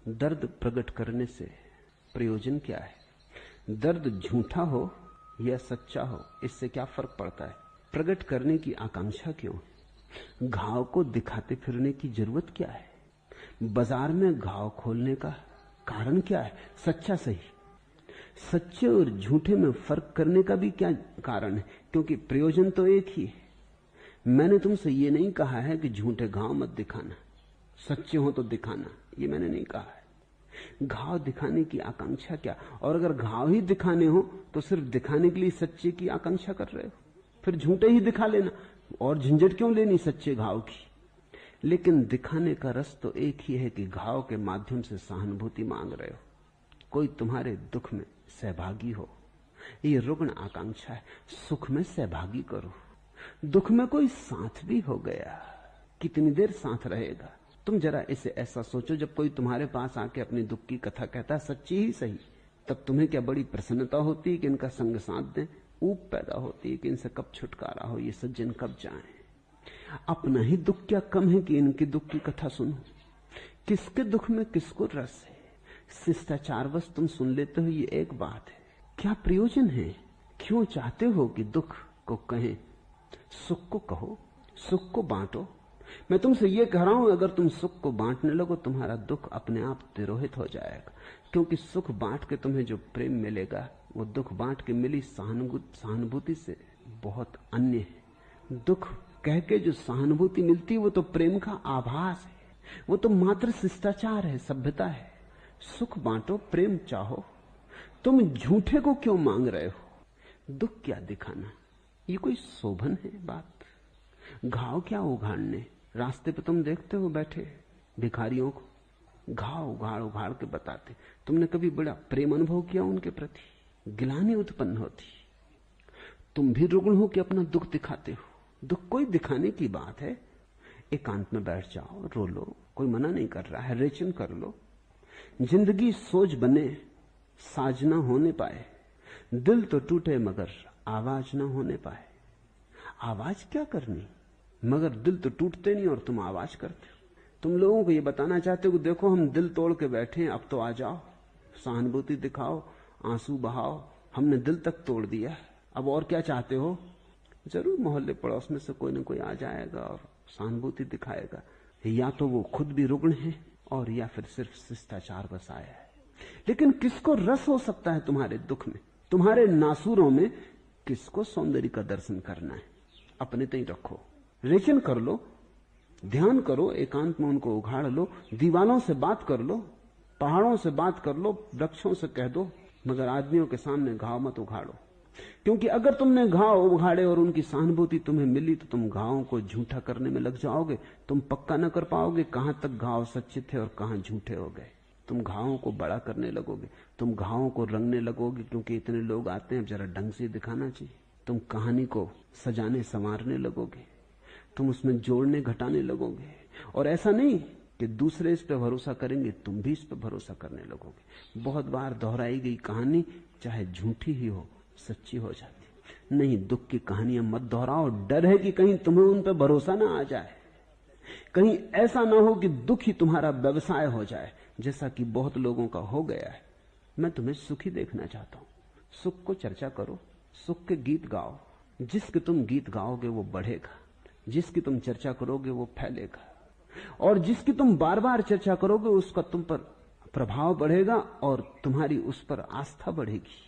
दर्द प्रकट करने से प्रयोजन क्या है? दर्द झूठा हो या सच्चा हो, इससे क्या फर्क पड़ता है? प्रकट करने की आकांक्षा क्यों? घाव को दिखाते फिरने की जरूरत क्या है? बाजार में घाव खोलने का कारण क्या है? सच्चा सही, सच्चे और झूठे में फर्क करने का भी क्या कारण है? क्योंकि प्रयोजन तो एक ही है। मैंने तुमसे ये नहीं कहा है कि झूठे घाव मत दिखाना, सच्चे हो तो दिखाना, ये मैंने नहीं कहा है। घाव दिखाने की आकांक्षा क्या? और अगर घाव ही दिखाने हो तो सिर्फ दिखाने के लिए सच्चे की आकांक्षा कर रहे हो, फिर झूठे ही दिखा लेना, और झंझट क्यों लेनी सच्चे घाव की? लेकिन दिखाने का रस तो एक ही है कि घाव के माध्यम से सहानुभूति मांग रहे हो, कोई तुम्हारे दुख में सहभागी हो। ये रुग्ण आकांक्षा है। सुख में सहभागी करो, दुख में कोई साथ भी हो गया, कितनी देर साथ रहेगा? तुम जरा इसे ऐसा सोचो, जब कोई तुम्हारे पास आके अपनी दुख की कथा कहता है, सच्ची ही सही, तब तुम्हें क्या बड़ी प्रसन्नता होती है कि इनका संग साथ दें? ऊब पैदा होती है कि इनसे कब छुटकारा हो, ये सज्जन कब जाएं। अपना ही दुख क्या कम है कि इनके दुख की कथा सुनो? किसके दुख में किसको रस है? शिष्टाचारवश तुम सुन लेते हो, ये एक बात है। क्या प्रयोजन है? क्यों चाहते हो कि दुख को कहें? सुख को कहो, सुख को बांटो। मैं तुमसे ये कह रहा हूं, अगर तुम सुख को बांटने लगो, तुम्हारा दुख अपने आप तिरोहित हो जाएगा। क्योंकि सुख बांट के तुम्हें जो प्रेम मिलेगा, वो दुख बांट के मिली सहानुभूति से बहुत अन्य है। दुख कह के जो सहानुभूति मिलती है, वो तो प्रेम का आभास है, वो तो मात्र शिष्टाचार है, सभ्यता है। सुख बांटो, प्रेम चाहो। तुम झूठे को क्यों मांग रहे हो? दुख क्या दिखाना? ये कोई शोभन है बात? घाव क्या उघाड़ने? रास्ते पे तुम देखते हो बैठे भिखारियों को, घाव उघाड़ उघाड़ के बताते। तुमने कभी बड़ा प्रेम अनुभव किया उनके प्रति? गिलानी उत्पन्न होती। तुम भी रुग्ण हो कि अपना दुख दिखाते हो? दुख कोई दिखाने की बात है? एकांत में बैठ जाओ, रो लो, कोई मना नहीं कर रहा है, रेचन कर लो। जिंदगी सोच बने, साज ना होने पाए, दिल तो टूटे मगर आवाज ना होने पाए। आवाज क्या करनी? मगर दिल तो टूटते नहीं और तुम आवाज करते हो। तुम लोगों को ये बताना चाहते हो कि देखो हम दिल तोड़ के बैठे हैं, अब तो आ जाओ, सहानुभूति दिखाओ, आंसू बहाओ। हमने दिल तक तोड़ दिया, अब और क्या चाहते हो? जरूर मोहल्ले पड़ोस में से कोई ना कोई आ जाएगा और सहानुभूति दिखाएगा। या तो वो खुद भी रुग्ण है और या फिर सिर्फ शिष्टाचार बस आया है। लेकिन किसको रस हो सकता है तुम्हारे दुख में, तुम्हारे नासूरों में? किसको सौंदर्य का दर्शन करना है? अपने तय रखो, रेचन कर लो, ध्यान करो, एकांत में उनको उघाड़ लो, दीवालों से बात कर लो, पहाड़ों से बात कर लो, वृक्षों से कह दो, मगर आदमियों के सामने घाव मत उघाड़ो। क्योंकि अगर तुमने घाव उघाड़े और उनकी सहानुभूति तुम्हें मिली तो तुम घावों को झूठा करने में लग जाओगे। तुम पक्का न कर पाओगे कहां तक घाव सच्चे थे और कहां झूठे हो गए। तुम घावों को बड़ा करने लगोगे, तुम घावों को रंगने लगोगे, क्योंकि इतने लोग आते हैं, अब जरा ढंग से दिखाना चाहिए। तुम कहानी को सजाने संवारने लगोगे, तुम उसमें जोड़ने घटाने लगोगे। और ऐसा नहीं कि दूसरे इस पे भरोसा करेंगे, तुम भी इस पे भरोसा करने लगोगे। बहुत बार दोहराई गई कहानी चाहे झूठी ही हो, सच्ची हो जाती। नहीं, दुख की कहानियां मत दोहराओ। डर है कि कहीं तुम्हें उन पे भरोसा ना आ जाए, कहीं ऐसा ना हो कि दुख ही तुम्हारा व्यवसाय हो जाए, जैसा कि बहुत लोगों का हो गया है। मैं तुम्हें सुखी देखना चाहता हूं। सुख को चर्चा करो, सुख के गीत गाओ। जिसके तुम गीत गाओगे वो बढ़ेगा, जिसकी तुम चर्चा करोगे वो फैलेगा, और जिसकी तुम बार बार चर्चा करोगे उसका तुम पर प्रभाव बढ़ेगा और तुम्हारी उस पर आस्था बढ़ेगी।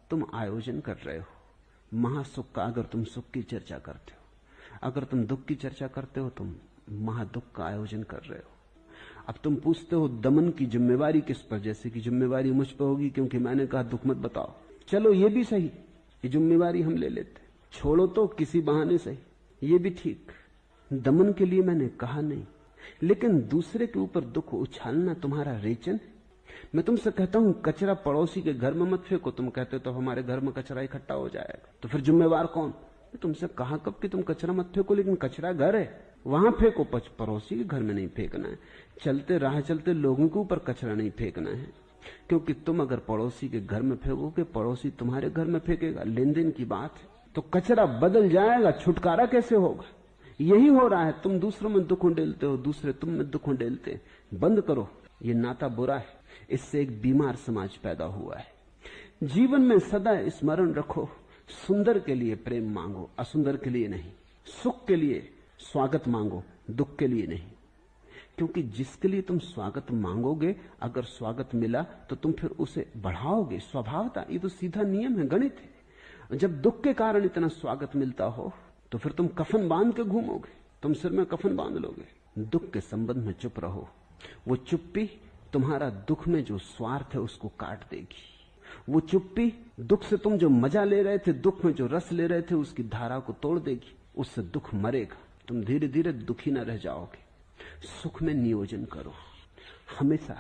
तुम आयोजन कर रहे हो महासुख का अगर तुम सुख की चर्चा करते हो। अगर तुम दुख की चर्चा करते हो तुम महादुख का आयोजन कर रहे हो। अब तुम पूछते हो दमन की जिम्मेवारी किस पर? जैसे कि जिम्मेवारी मुझ पर होगी क्योंकि मैंने कहा दुख मत बताओ। चलो ये भी सही, ये जिम्मेवारी हम ले लेते, छोड़ो तो किसी बहाने सही, ये भी ठीक। दमन के लिए मैंने कहा नहीं, लेकिन दूसरे के ऊपर दुख उछालना तुम्हारा रेचन। मैं तुमसे कहता हूं कचरा पड़ोसी के घर में मत फेंको, तुम कहते हो तो हमारे घर में कचरा इकट्ठा हो जाएगा, तो फिर जिम्मेवार कौन? तुमसे कहा कब कि तुम कचरा मत फेंको, लेकिन कचरा घर है वहां फेंको, पड़ोसी के घर में नहीं फेंकना है। चलते राह चलते लोगों के ऊपर कचरा नहीं फेंकना है, क्योंकि तुम अगर पड़ोसी के घर में फेंकोगे पड़ोसी तुम्हारे घर में फेंकेगा। लेन देन की बात है, तो कचरा बदल जाएगा, छुटकारा कैसे होगा? यही हो रहा है, तुम दूसरों में दुख उंडेलते हो, दूसरे तुम में दुख उंडेलते हैं। बंद करो, ये नाता बुरा है, इससे एक बीमार समाज पैदा हुआ है। जीवन में सदा स्मरण रखो, सुंदर के लिए प्रेम मांगो, असुंदर के लिए नहीं। सुख के लिए स्वागत मांगो, दुख के लिए नहीं। क्योंकि जिसके लिए तुम स्वागत मांगोगे, अगर स्वागत मिला तो तुम फिर उसे बढ़ाओगे स्वभावता। ये तो सीधा नियम है, गणित है। जब दुख के कारण इतना स्वागत मिलता हो तो फिर तुम कफन बांध के घूमोगे, तुम सिर में कफन बांध लोगे। दुख के संबंध में चुप रहो, वो चुप्पी तुम्हारा दुख में जो स्वार्थ है उसको काट देगी। वो चुप्पी दुख से तुम जो मजा ले रहे थे, दुख में जो रस ले रहे थे, उसकी धारा को तोड़ देगी। उससे दुख मरेगा, तुम धीरे धीरे दुखी न रह जाओगे। सुख में नियोजन करो, हमेशा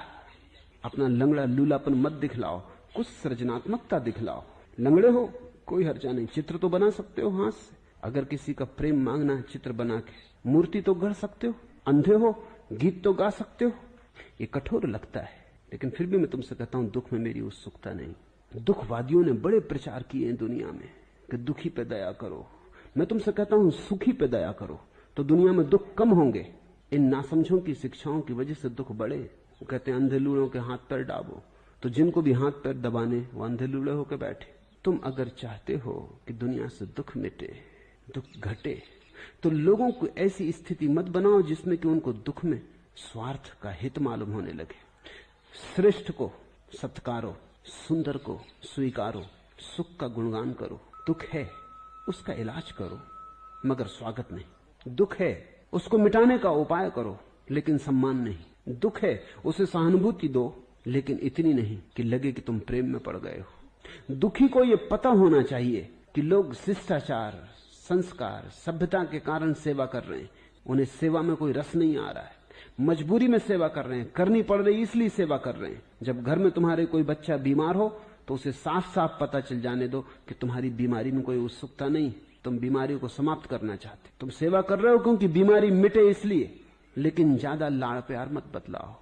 अपना लंगड़ा लूलापन मत दिखलाओ, कुछ सृजनात्मकता दिखलाओ। लंगड़े हो कोई हर्जा नहीं, चित्र तो बना सकते हो हाथ से। अगर किसी का प्रेम मांगना है, चित्र बना के मूर्ति तो गढ़ सकते हो। अंधे हो, गीत तो गा सकते हो। ये कठोर लगता है, लेकिन फिर भी मैं तुमसे कहता हूं, दुख में मेरी उत्सुकता नहीं। दुखवादियों ने बड़े प्रचार किए हैं दुनिया में कि दुखी पे दया करो। मैं तुमसे कहता हूं, सुखी पे दया करो, तो दुनिया में दुख कम होंगे। इन नासमझों की शिक्षाओं की वजह से दुख बढ़े। वो कहते हैं अंधे लूड़ों के हाथ पैर दाबो, तो जिनको भी हाथ पैर दबाने वो अंधे लूड़े होकर बैठे। तुम अगर चाहते हो कि दुनिया से दुख मिटे, दुख घटे, तो लोगों को ऐसी स्थिति मत बनाओ जिसमें कि उनको दुख में स्वार्थ का हित मालूम होने लगे। श्रेष्ठ को सत्कारो, सुंदर को स्वीकारो, सुख का गुणगान करो। दुख है उसका इलाज करो, मगर स्वागत नहीं। दुख है उसको मिटाने का उपाय करो, लेकिन सम्मान नहीं। दुख है उसे सहानुभूति दो, लेकिन इतनी नहीं कि लगे कि तुम प्रेम में पड़ गए हो। दुखी को यह पता होना चाहिए कि लोग शिष्टाचार, संस्कार, सभ्यता के कारण सेवा कर रहे हैं। उन्हें सेवा में कोई रस नहीं आ रहा है, मजबूरी में सेवा कर रहे हैं, करनी पड़ रही इसलिए सेवा कर रहे हैं। जब घर में तुम्हारे कोई बच्चा बीमार हो तो उसे साफ साफ पता चल जाने दो कि तुम्हारी बीमारी में कोई उत्सुकता नहीं, तुम बीमारी को समाप्त करना चाहते। तुम सेवा कर रहे हो क्योंकि बीमारी मिटे इसलिए। लेकिन ज्यादा लाड़ प्यार मत बतलाओ,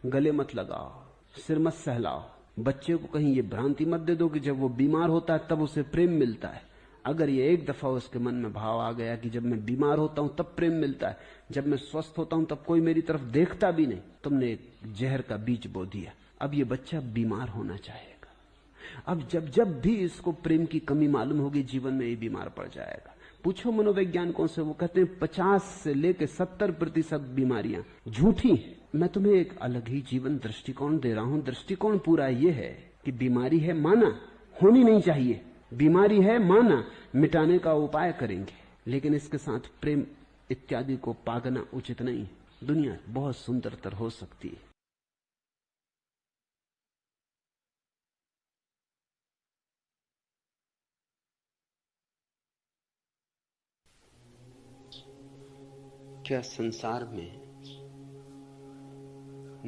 गले मत लगाओ, सिर मत सहलाओ। बच्चे को कहीं ये भ्रांति मत दे दो कि जब वो बीमार होता है तब उसे प्रेम मिलता है। अगर ये एक दफा उसके मन में भाव आ गया कि जब मैं बीमार होता हूं तब प्रेम मिलता है, जब मैं स्वस्थ होता हूं तब कोई मेरी तरफ देखता भी नहीं, तुमने एक जहर का बीज बो दिया। अब ये बच्चा बीमार होना चाहेगा। अब जब जब भी इसको प्रेम की कमी मालूम होगी, जीवन में ये बीमार पड़ जाएगा। पूछो मनोवैज्ञानिकों से, वो कहते हैं 50 से लेकर 70% बीमारियां झूठी। मैं तुम्हें एक अलग ही जीवन दृष्टिकोण दे रहा हूं। दृष्टिकोण पूरा ये है कि बीमारी है माना, होनी नहीं चाहिए। बीमारी है माना, मिटाने का उपाय करेंगे, लेकिन इसके साथ प्रेम इत्यादि को पागना उचित नहीं। दुनिया बहुत सुंदरतर हो सकती है। क्या संसार में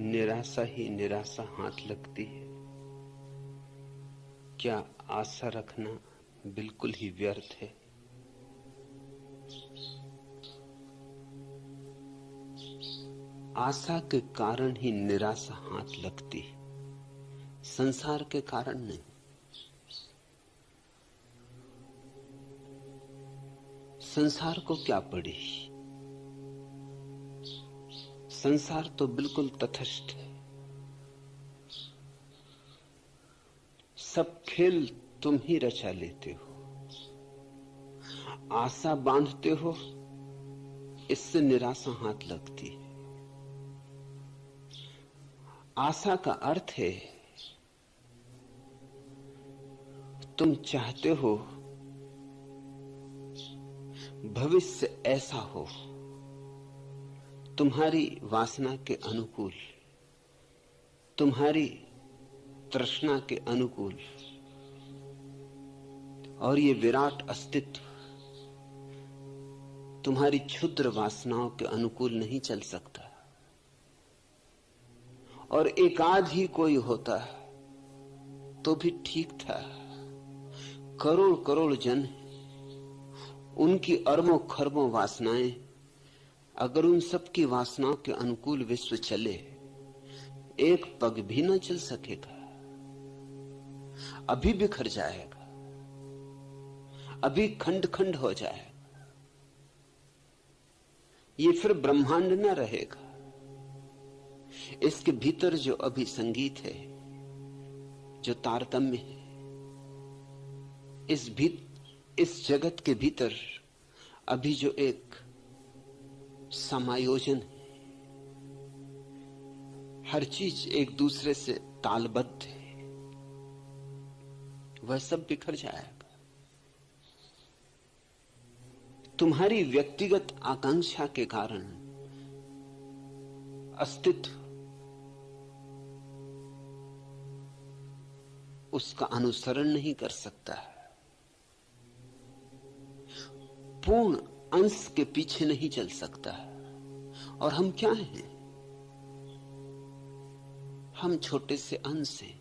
निराशा ही निराशा हाथ लगती है? क्या आशा रखना बिल्कुल ही व्यर्थ है? आशा के कारण ही निराशा हाथ लगती है, संसार के कारण नहीं। संसार को क्या पड़ी? संसार तो बिल्कुल तटस्थ है। सब खेल तुम ही रचा लेते हो। आशा बांधते हो, इससे निराशा हाथ लगती है। आशा का अर्थ है तुम चाहते हो भविष्य ऐसा हो, तुम्हारी वासना के अनुकूल, तुम्हारी तृष्णा के अनुकूल। और ये विराट अस्तित्व तुम्हारी क्षुद्र वासनाओं के अनुकूल नहीं चल सकता। और एकाध ही कोई होता तो भी ठीक था। करोड़ करोड़ जन, उनकी अरबों खरबों वासनाएं, अगर उन सब की वासनाओं के अनुकूल विश्व चले, एक पग भी न चल सकेगा, अभी बिखर जाएगा, अभी खंड खंड हो जाएगा। ये फिर ब्रह्मांड न रहेगा। इसके भीतर जो अभी संगीत है, जो तारतम्य है, इस जगत के भीतर अभी जो एक समायोजन है, हर चीज एक दूसरे से तालबद्ध है, वह सब बिखर जाएगा। तुम्हारी व्यक्तिगत आकांक्षा के कारण अस्तित्व उसका अनुसरण नहीं कर सकता, पूर्ण अंश के पीछे नहीं चल सकता। और हम क्या हैं? हम छोटे से अंश हैं,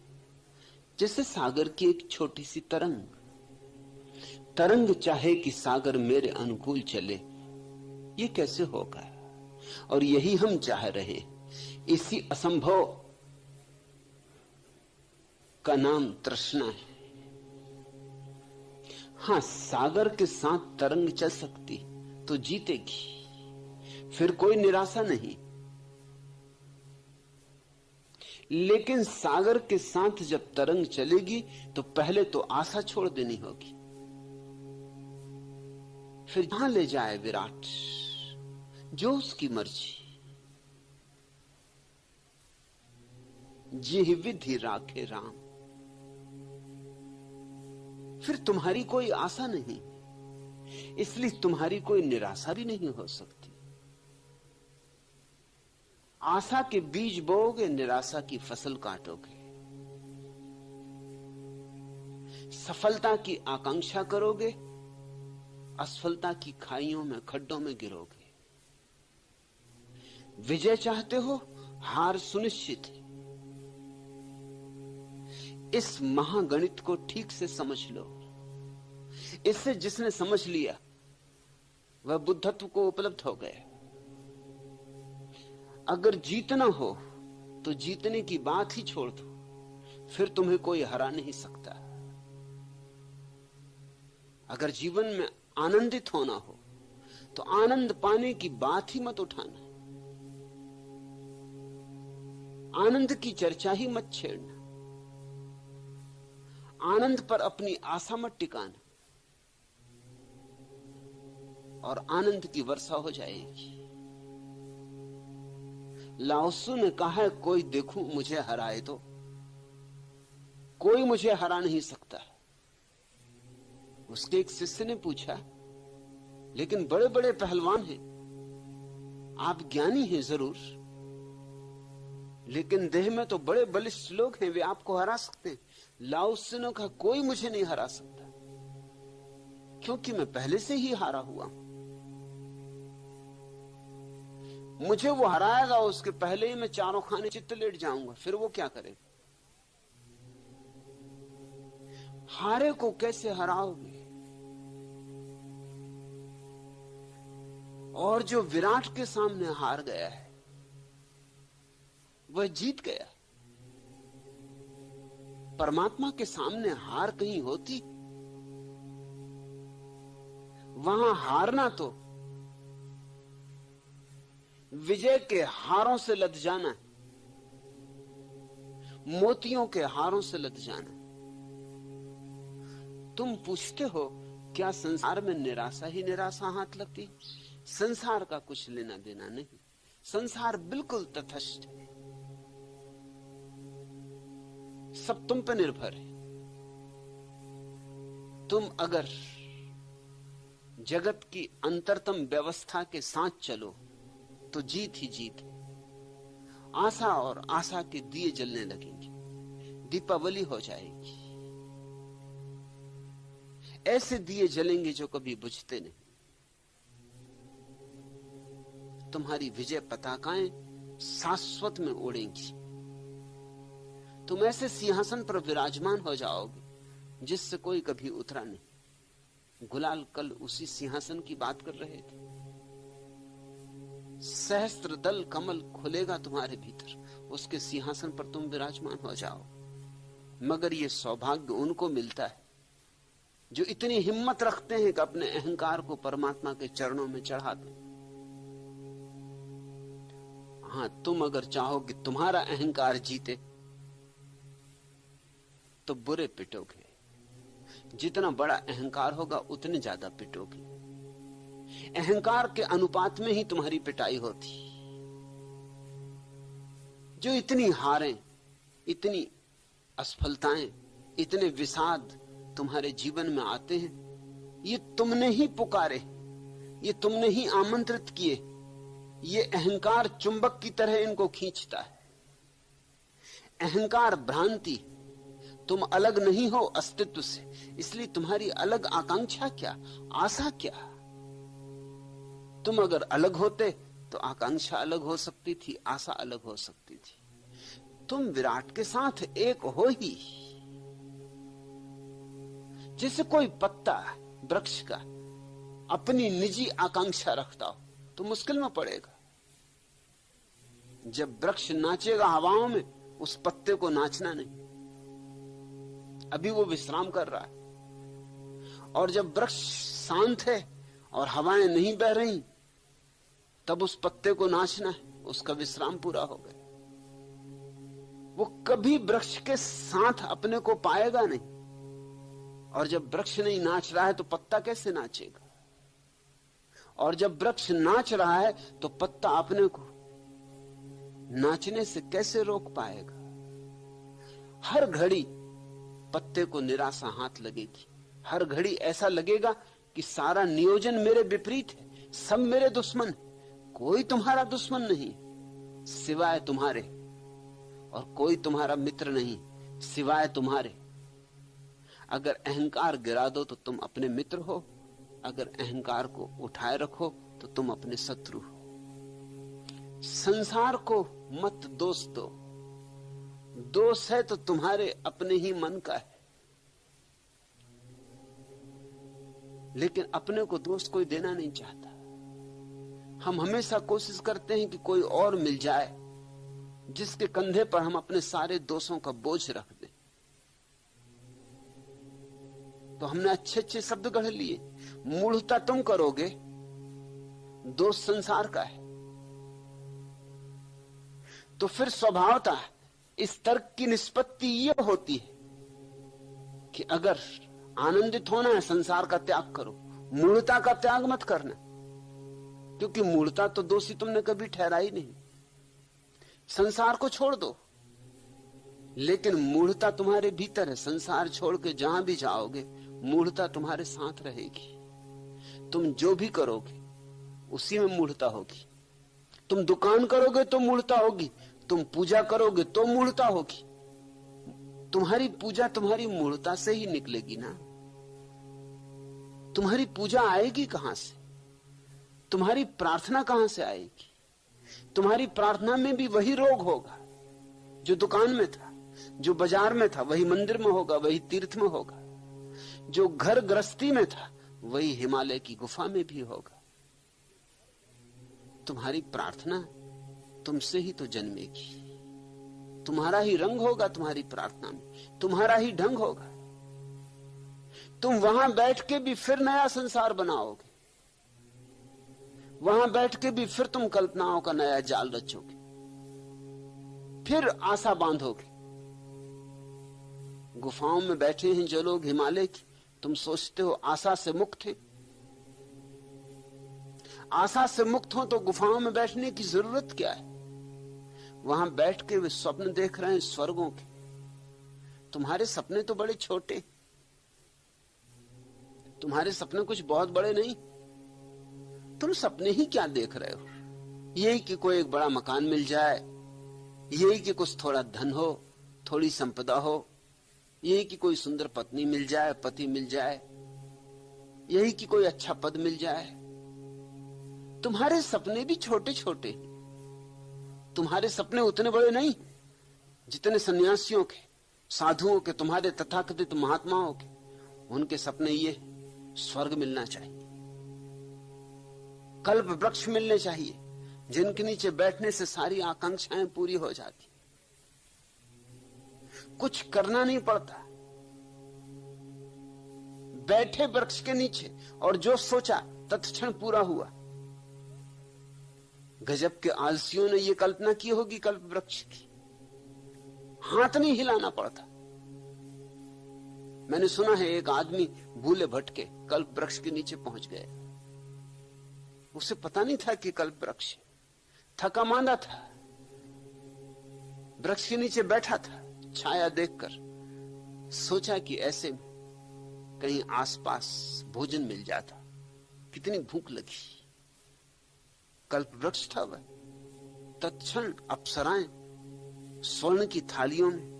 जैसे सागर की एक छोटी सी तरंग। तरंग चाहे कि सागर मेरे अनुकूल चले, ये कैसे होगा? और यही हम चाह रहे हैं। इसी असंभव का नाम तृष्णा है। हां, सागर के साथ तरंग चल सकती तो जीतेगी, फिर कोई निराशा नहीं। लेकिन सागर के साथ जब तरंग चलेगी तो पहले तो आशा छोड़ देनी होगी। फिर जहां ले जाए विराट, जो उसकी मर्जी। जी विधि राखे राम। फिर तुम्हारी कोई आशा नहीं, इसलिए तुम्हारी कोई निराशा भी नहीं हो सकती। आशा के बीज बोओगे, निराशा की फसल काटोगे। सफलता की आकांक्षा करोगे, असफलता की खाइयों में, खड्डों में गिरोगे। विजय चाहते हो, हार सुनिश्चित है। इस महागणित को ठीक से समझ लो। इससे जिसने समझ लिया वह बुद्धत्व को उपलब्ध हो गया। अगर जीतना हो तो जीतने की बात ही छोड़ दो, फिर तुम्हें कोई हरा नहीं सकता। अगर जीवन में आनंदित होना हो तो आनंद पाने की बात ही मत उठाना, आनंद की चर्चा ही मत छेड़ना, आनंद पर अपनी आशा मत टिकाना, और आनंद की वर्षा हो जाएगी। लाओसु ने कहा है, कोई देखूं मुझे हराए तो। कोई मुझे हरा नहीं सकता। उसके एक शिष्य ने पूछा, लेकिन बड़े बड़े पहलवान हैं, आप ज्ञानी हैं जरूर, लेकिन देह में तो बड़े बलिष्ठ लोग हैं, वे आपको हरा सकते हैं। लाओसु ने कहा, कोई मुझे नहीं हरा सकता, क्योंकि मैं पहले से ही हारा हुआ हूं। मुझे वो हराएगा, उसके पहले ही मैं चारों खाने चित्त लेट जाऊंगा, फिर वो क्या करेगा? हारे को कैसे हराओगे? और जो विराट के सामने हार गया है वह जीत गया। परमात्मा के सामने हार कहीं होती? वहां हारना तो विजय के हारों से लद जाना है, मोतियों के हारों से लद जाना। तुम पूछते हो, क्या संसार में निराशा ही निराशा हाथ लगती? संसार का कुछ लेना देना नहीं। संसार बिल्कुल तटस्थ है, सब तुम पर निर्भर है। तुम अगर जगत की अंतरतम व्यवस्था के साथ चलो तो जीत ही जीत है। आशा और आशा के दिए जलने लगेंगे, दीपावली हो जाएगी। ऐसे दिए जलेंगे जो कभी बुझते नहीं। तुम्हारी विजय पताकाएं शाश्वत में उड़ेंगी। तुम ऐसे सिंहासन पर विराजमान हो जाओगे जिससे कोई कभी उतरा नहीं। गुलाल कल उसी सिंहासन की बात कर रहे थे। सहस्त्र दल कमल खुलेगा तुम्हारे भीतर, उसके सिंहासन पर तुम विराजमान हो जाओ। मगर यह सौभाग्य उनको मिलता है जो इतनी हिम्मत रखते हैं कि अपने अहंकार को परमात्मा के चरणों में चढ़ा दें। हां, तुम अगर चाहो कि तुम्हारा अहंकार जीते तो बुरे पिटोगे। जितना बड़ा अहंकार होगा उतने ज्यादा पिटोगे। अहंकार के अनुपात में ही तुम्हारी पिटाई होती। जो इतनी हारें, इतनी असफलताएं, इतने विषाद तुम्हारे जीवन में आते हैं, ये तुमने ही पुकारे, ये तुमने ही आमंत्रित किए। ये अहंकार चुंबक की तरह इनको खींचता है। अहंकार भ्रांति, तुम अलग नहीं हो अस्तित्व से, इसलिए तुम्हारी अलग आकांक्षा क्या, आशा क्या। तुम अगर अलग होते तो आकांक्षा अलग हो सकती थी, आशा अलग हो सकती थी। तुम विराट के साथ एक हो ही। जैसे कोई पत्ता वृक्ष का अपनी निजी आकांक्षा रखता हो तो मुश्किल में पड़ेगा। जब वृक्ष नाचेगा हवाओं में, उस पत्ते को नाचना नहीं, अभी वो विश्राम कर रहा है। और जब वृक्ष शांत है और हवाएं नहीं बह रही, तब उस पत्ते को नाचना है, उसका विश्राम पूरा हो गया। वो कभी वृक्ष के साथ अपने को पाएगा नहीं। और जब वृक्ष नहीं नाच रहा है तो पत्ता कैसे नाचेगा? और जब वृक्ष नाच रहा है तो पत्ता अपने को नाचने से कैसे रोक पाएगा? हर घड़ी पत्ते को निराशा हाथ लगेगी। हर घड़ी ऐसा लगेगा कि सारा नियोजन मेरे विपरीत है, सब मेरे दुश्मन है। कोई तुम्हारा दुश्मन नहीं सिवाय तुम्हारे, और कोई तुम्हारा मित्र नहीं सिवाय तुम्हारे। अगर अहंकार गिरा दो तो तुम अपने मित्र हो, अगर अहंकार को उठाए रखो तो तुम अपने शत्रु हो। संसार को मत दोष दो, दोष है तो तुम्हारे अपने ही मन का है। लेकिन अपने को दोष कोई देना नहीं चाहता। हम हमेशा कोशिश करते हैं कि कोई और मिल जाए जिसके कंधे पर हम अपने सारे दोषों का बोझ रख दें। तो हमने अच्छे अच्छे शब्द गढ़ लिए, मूढ़ता तुम करोगे, दोष संसार का है। तो फिर स्वभावतः इस तर्क की निष्पत्ति यह होती है कि अगर आनंदित होना है संसार का त्याग करो, मूढ़ता का त्याग मत करना, क्योंकि मूढ़ता तो दोषी तुमने कभी ठहराई नहीं। संसार को छोड़ दो, लेकिन मूढ़ता तुम्हारे भीतर है। संसार छोड़ के जहां भी जाओगे मूढ़ता तुम्हारे साथ रहेगी। तुम जो भी करोगे उसी में मूढ़ता होगी। तुम दुकान करोगे तो मूढ़ता होगी, तुम पूजा करोगे तो मूढ़ता होगी। तुम्हारी पूजा तुम्हारी मूढ़ता से ही निकलेगी ना। तुम्हारी पूजा आएगी कहां से? तुम्हारी प्रार्थना कहां से आएगी? तुम्हारी प्रार्थना में भी वही रोग होगा जो दुकान में था, जो बाजार में था वही मंदिर में होगा, वही तीर्थ में होगा। जो घर गृहस्थी में था वही हिमालय की गुफा में भी होगा। तुम्हारी प्रार्थना तुमसे ही तो जन्मेगी। तुम्हारा ही रंग होगा तुम्हारी प्रार्थना में, तुम्हारा ही ढंग होगा। तुम वहां बैठ के भी फिर नया संसार बनाओगे, वहां बैठ के भी फिर तुम कल्पनाओं का नया जाल रचोगे, फिर आशा बांधोगे। गुफाओं में बैठे हैं जो लोग हिमालय की, तुम सोचते हो आशा से मुक्त है। आशा से मुक्त हो तो गुफाओं में बैठने की जरूरत क्या है? वहां बैठ के वे स्वप्न देख रहे हैं स्वर्गों के। तुम्हारे सपने तो बड़े छोटे, तुम्हारे सपने कुछ बहुत बड़े नहीं। तुम सपने ही क्या देख रहे हो? यही कि कोई एक बड़ा मकान मिल जाए, यही कि कुछ थोड़ा धन हो, थोड़ी संपदा हो, यही कि कोई सुंदर पत्नी मिल जाए, पति मिल जाए, यही कि कोई अच्छा पद मिल जाए। तुम्हारे सपने भी छोटे छोटे, तुम्हारे सपने उतने बड़े नहीं जितने सन्यासियों के, साधुओं के, तुम्हारे तथाकथित महात्माओं के। उनके सपने ये स्वर्ग मिलना चाहिए, कल्प वृक्ष मिलने चाहिए, जिनके नीचे बैठने से सारी आकांक्षाएं पूरी हो जाती, कुछ करना नहीं पड़ता। बैठे वृक्ष के नीचे और जो सोचा तत्क्षण पूरा हुआ। गजब के आलसियों ने यह कल्पना की होगी कल्प वृक्ष की, हाथ नहीं हिलाना पड़ता। मैंने सुना है एक आदमी भूले भटके कल्प वृक्ष के नीचे पहुंच गया। उसे पता नहीं था कि कल्प वृक्ष, थका मांदा था, वृक्ष के नीचे बैठा था, छाया देखकर सोचा कि ऐसे कहीं आसपास भोजन मिल जाता। कितनी भूख लगी। कल्प वृक्ष था वह। तत्क्षण अप्सराएं स्वर्ण की थालियों में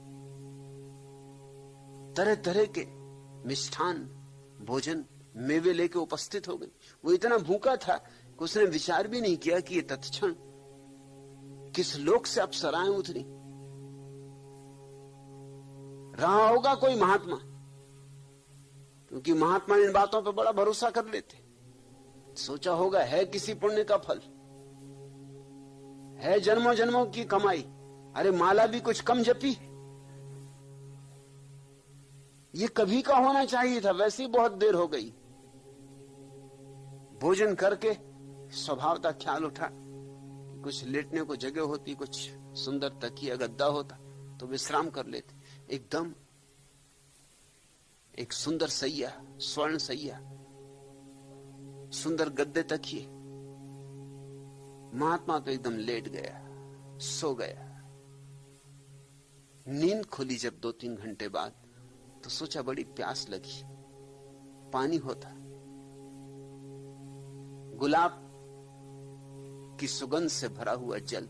तरह तरह के मिष्ठान, भोजन, मेवे लेके उपस्थित हो गई। वो इतना भूखा था कि उसने विचार भी नहीं किया कि ये तत्क्षण किस लोक से अप्सराएं उतरी। रहा होगा कोई महात्मा, क्योंकि महात्मा इन बातों पर बड़ा भरोसा कर लेते। सोचा होगा है किसी पुण्य का फल, है जन्मों जन्मों की कमाई। अरे माला भी कुछ कम जपी, ये कभी का होना चाहिए था, वैसे ही बहुत देर हो गई। भोजन करके स्वभावता ख्याल उठा कि कुछ लेटने को जगह होती, कुछ सुंदर तकिया गद्दा होता तो विश्राम कर लेते। एकदम एक सुंदर सैया, स्वर्ण सैया, सुंदर गद्दे तकिए। महात्मा तो एकदम लेट गया, सो गया। नींद खुली जब 2-3 घंटे बाद तो सोचा बड़ी प्यास लगी, पानी होता। गुलाब की सुगंध से भरा हुआ जल,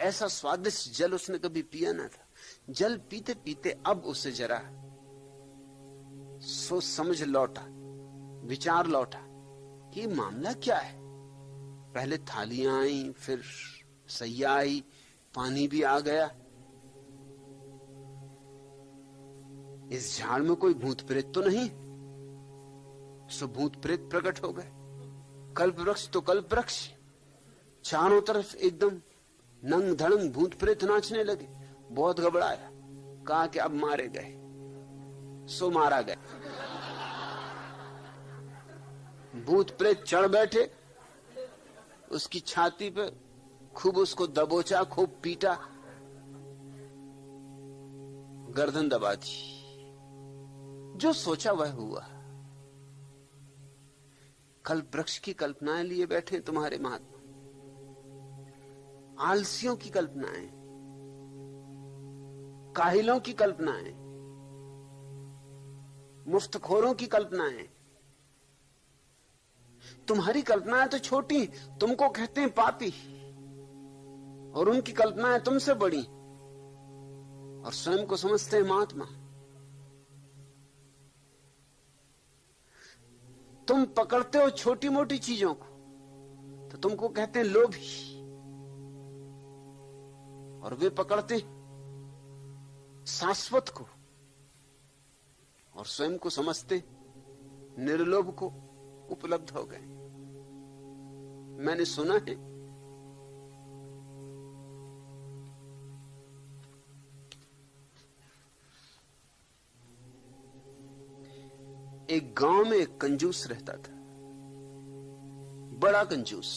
ऐसा स्वादिष्ट जल उसने कभी पिया ना था। जल पीते पीते अब उसे जरा सोच समझ लौटा, विचार लौटा कि मामला क्या है। पहले थालियां आई, फिर सैया आई, पानी भी आ गया। इस झाड़ में कोई भूत प्रेत तो नहीं? सो भूत प्रेत प्रकट हो गए। कल्प वृक्ष तो कल्प वृक्ष, चारों तरफ एकदम नंग धड़ंग भूत प्रेत नाचने लगे। बहुत घबराया, कहा कि अब मारे गए, सो मारा गया। भूत प्रेत चढ़ बैठे उसकी छाती पे, खूब उसको दबोचा, खूब पीटा, गर्दन दबा दी। जो सोचा वह हुआ। कल्प वृक्ष की कल्पनाएं लिए बैठे तुम्हारे महात्मा, आलसियों की कल्पनाएं, काहिलों की कल्पनाएं, मुफ्तखोरों की कल्पनाएं। तुम्हारी कल्पनाएं तो छोटी, तुमको कहते हैं पापी, और उनकी कल्पनाएं तुमसे बड़ी, और स्वयं को समझते हैं महात्मा। तुम पकड़ते हो छोटी मोटी चीजों को तो तुमको कहते हैं लोभी, और वे पकड़ते शाश्वत को और स्वयं को समझते निर्लोभ को उपलब्ध हो गए। मैंने सुना है एक गांव में एक कंजूस रहता था, बड़ा कंजूस।